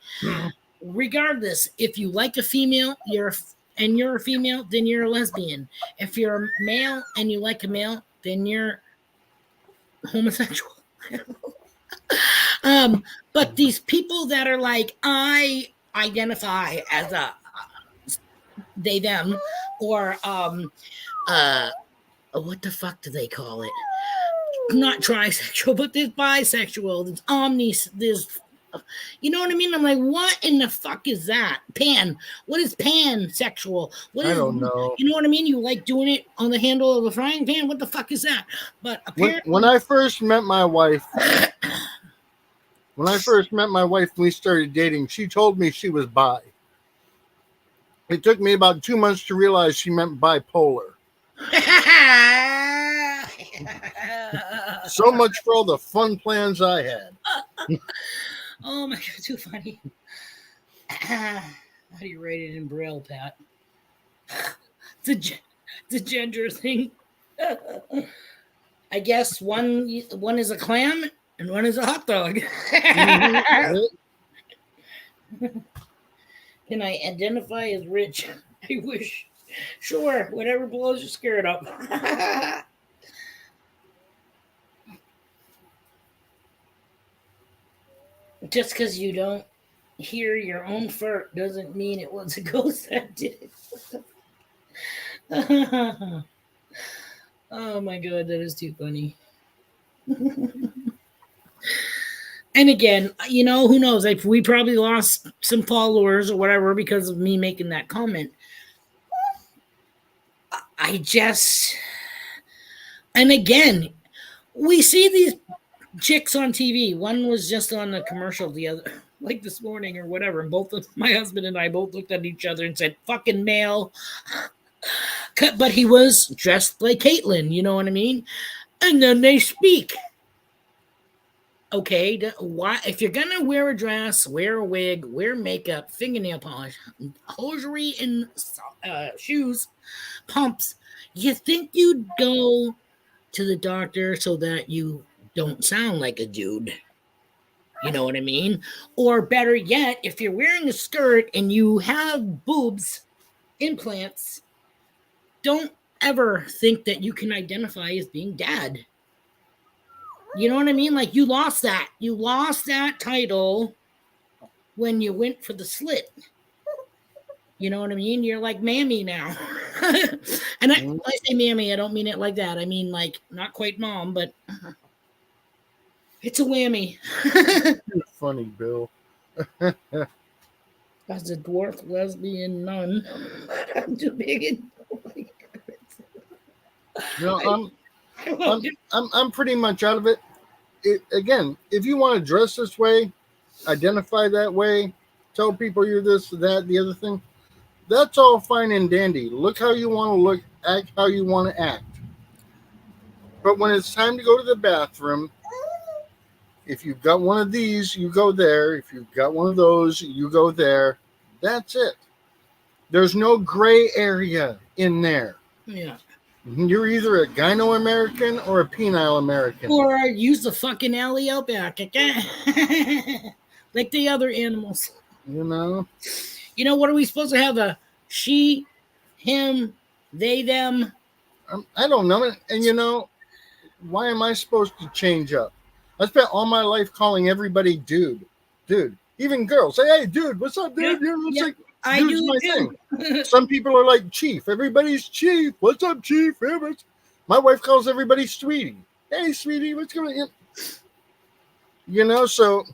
Regardless, if you like a female, you're a female, then you're a lesbian. If you're a male and you like a male, then you're homosexual. But these people that are like, I identify as a they them, or what the fuck do they call it? Not trisexual, but there's bisexual, there's omnis, there's, you know what I mean? I'm like, what in the fuck is that? What is pansexual? I don't know. You know what I mean? You like doing it on the handle of a frying pan? What the fuck is that? But apparently, when I first met my wife, we started dating, she told me she was bi. It took me about 2 months to realize she meant bipolar. So much for all the fun plans I had. Oh my God, too funny. How do you write it in Braille, Pat? The gender thing. I guess one is a clam and one is a hot dog. Can I identify as rich? I wish. Sure, whatever blows your skirt up. Just because you don't hear your own fart doesn't mean it was a ghost that did it. Oh my God, that is too funny. And again, who knows? Like, we probably lost some followers or whatever because of me making that comment. And again, we see these chicks on TV. One was just on a commercial the other, like this morning or whatever. And my husband and I both looked at each other and said, "Fucking male." But he was dressed like Caitlyn, you know what I mean? And then they speak. Okay, why? If you're gonna wear a dress, wear a wig, wear makeup, fingernail polish, hosiery, and shoes, pumps, you think you'd go to the doctor so that you don't sound like a dude. You know what I mean? Or better yet, if you're wearing a skirt and you have boobs, implants, don't ever think that you can identify as being dad. You know what I mean? Like you lost that. You lost that title when you went for the slit. You know what I mean? You're like mammy now. And when I say mammy, I don't mean it like that. I mean like not quite mom, but it's a whammy. Funny, Bill. As a dwarf lesbian nun, I'm too big. No, I'm pretty much out of it. Again, if you want to dress this way, identify that way, tell people you're this, that, the other thing, that's all fine and dandy. Look how you want to look, act how you want to act. But when it's time to go to the bathroom, if you've got one of these, you go there. If you've got one of those, you go there. That's it. There's no gray area in there. Yeah. You're either a gyno-American or a penile American. Or use the fucking alley out back, okay? Like the other animals. You know? You know, what are we supposed to have? A she, him, they, them? I don't know. And you know, why am I supposed to change up? I spent all my life calling everybody dude. Dude. Even girls. Say, hey, dude, what's up, dude? Yeah, It's yeah, like, I dude's do my too. thing. Some people are like chief. Everybody's chief. What's up, chief? My wife calls everybody sweetie. Hey, sweetie, what's going on? You know, so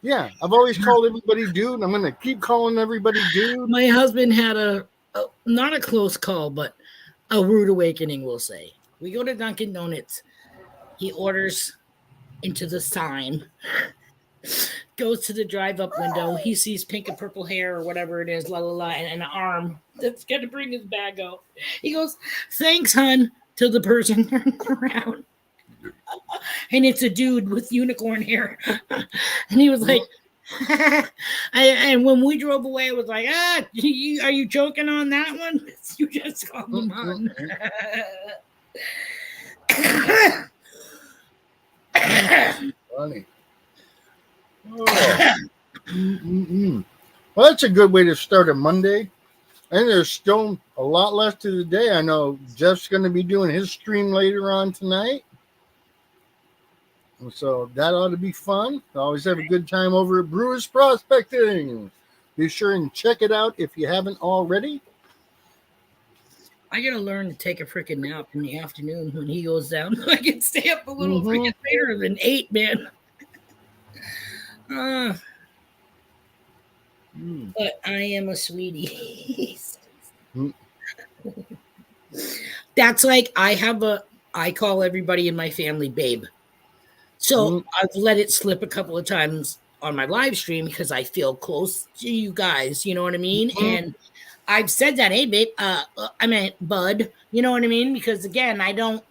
yeah, I've always called everybody dude. I'm going to keep calling everybody dude. My husband had a not a close call, but a rude awakening, we'll say. We go to Dunkin' Donuts. He orders into the sign, goes to the drive-up window. He sees pink and purple hair or whatever it is, la la la, and an arm that's going to bring his bag out. He goes, "Thanks, hun," to the person turning around. And it's a dude with unicorn hair. And he was like, and when we drove away, I was like, are you joking on that one? You just called him on. Funny. Oh. Well, that's a good way to start a Monday. And there's still a lot left to the day. I know Jeff's going to be doing his stream later on tonight. So that ought to be fun. I always have a good time over at Brewers Prospecting. Be sure and check it out if you haven't already. I gotta learn to take a freaking nap in the afternoon when he goes down. I can stay up a little freaking later than 8, man. But I am a sweetie. That's like I call everybody in my family babe. So I've let it slip a couple of times on my live stream because I feel close to you guys. You know what I mean? And I've said that, hey, babe, I meant bud. You know what I mean? Because again, I don't.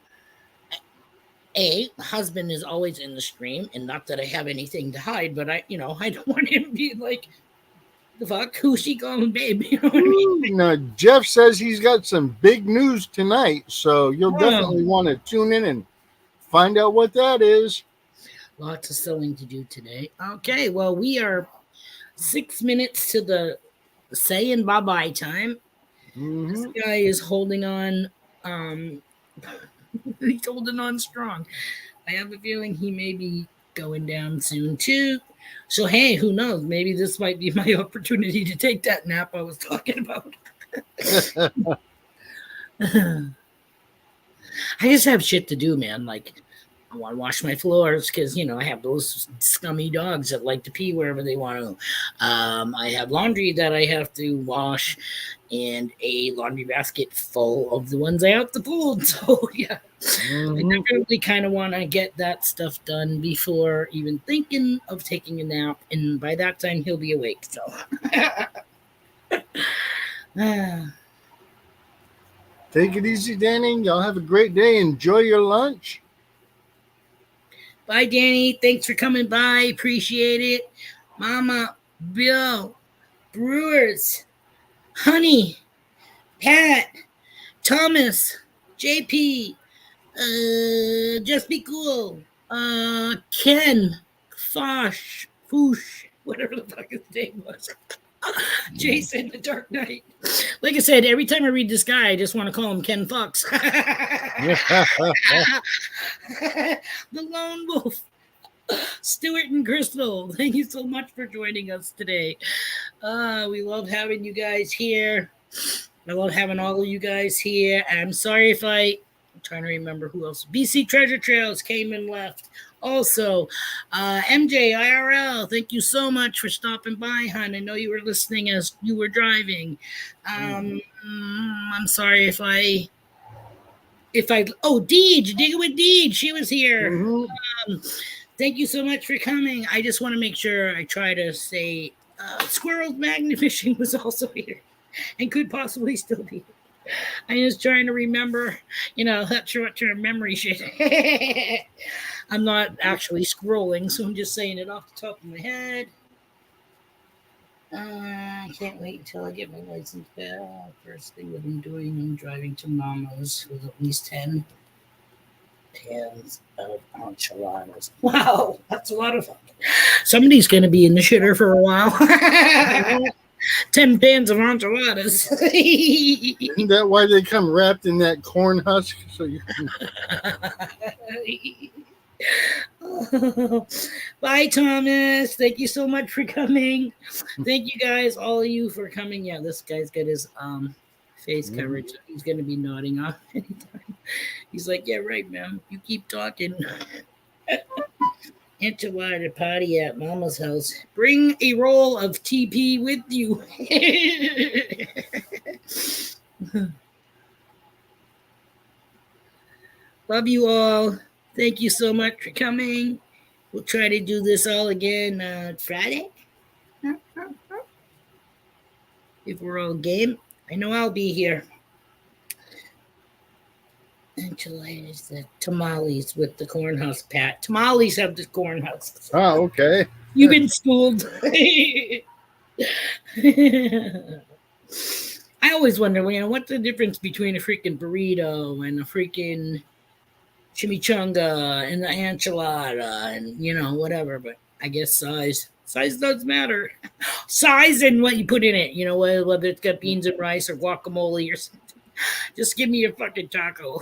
Husband is always in the stream, and not that I have anything to hide, but I don't want him to be like, the fuck, who's she calling babe? You know what I mean? Now, Jeff says he's got some big news tonight, so you'll definitely want to tune in and find out what that is. Lots of sewing to do today. Okay, well, we are 6 minutes to the saying bye-bye time. This guy is holding on. He's holding on strong. I have a feeling he may be going down soon, too. So, hey, who knows? Maybe this might be my opportunity to take that nap I was talking about. I just have shit to do, man. Like, I want to wash my floors because, I have those scummy dogs that like to pee wherever they want to. I have laundry that I have to wash and a laundry basket full of the ones I have to fold. So, yeah, I definitely kind of want to get that stuff done before even thinking of taking a nap. And by that time, he'll be awake. So, take it easy, Danny. Y'all have a great day. Enjoy your lunch. Bye, Danny. Thanks for coming by. Appreciate it. Mama, Bill, Brewers, Honey, Pat, Thomas, JP, Just be cool. Ken, Foosh, whatever the fuck his name was. Jason, the Dark Knight. Like I said, every time I read this guy, I just want to call him Ken Fox. The Lone Wolf. Stuart and Crystal, thank you so much for joining us today. We love having you guys here. I love having all of you guys here. I'm sorry if I'm trying to remember who else. BC Treasure Trails came and left. Also, MJ IRL, thank you so much for stopping by, hon. I know you were listening as you were driving. I'm sorry if I Deej, Dig It with Deej, she was here. Mm-hmm. Thank you so much for coming. I just want to make sure I try to say Squirrel Magnet Fishing was also here and could possibly still be. I'm just trying to remember, that short-term memory shit. I'm not actually scrolling, so I'm just saying it off the top of my head. I can't wait until I get my license back. First thing that I'm doing, I'm driving to Mama's with at least 10 cans of enchiladas. Wow, that's a lot of fun. Somebody's going to be in the shitter for a while. 10 pans of enchiladas. Isn't that why they come wrapped in that corn husk? So you can... Bye, Thomas. Thank you so much for coming. Thank you guys, all of you, for coming. Yeah, this guy's got his face coverage. He's going to be nodding off anytime. He's like, yeah, right, man. You keep talking. Enchilada party at Mama's house. Bring a roll of TP with you. Love you all. Thank you so much for coming. We'll try to do this all again Friday. If we're all game. I know I'll be here. Enchiladas, the tamales with the corn husk, Pat. Tamales have the corn husks. Oh, okay. You've been schooled. I always wonder, what's the difference between a freaking burrito and a freaking chimichanga and the enchilada and, whatever. But I guess size does matter. Size and what you put in it, whether it's got beans and rice or guacamole or something. Just give me a fucking taco.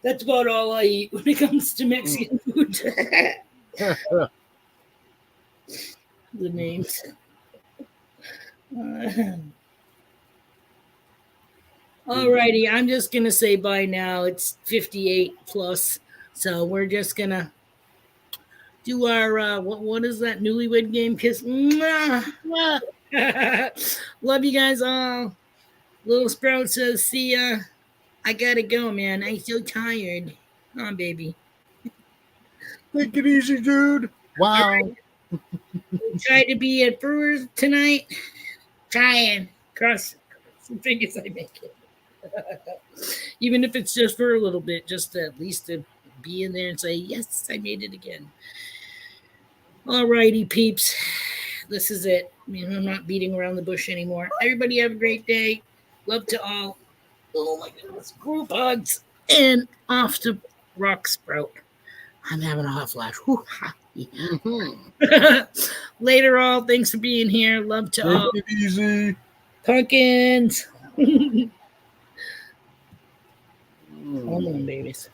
That's about all I eat when it comes to Mexican food. The names. Alrighty, I'm just going to say bye now. It's 58 plus. So we're just going to do our, what is that newlywed game? Kiss. Love you guys all. Lil Sprout says, see ya. I gotta go, man. I'm so tired. Come on, baby. Take it easy, dude. Wow. Right. Try to be at Brewers tonight. Trying. Cross some fingers I make it. Even if it's just for a little bit, just at least to be in there and say, yes, I made it again. Alrighty, peeps. This is it. I'm not beating around the bush anymore. Everybody have a great day. Love to all. Oh my goodness. Group hugs. And off to Rock Sprout. I'm having a hot flash. Later all. Thanks for being here. Love to all. Take it easy. Pumpkins. Come on, babies.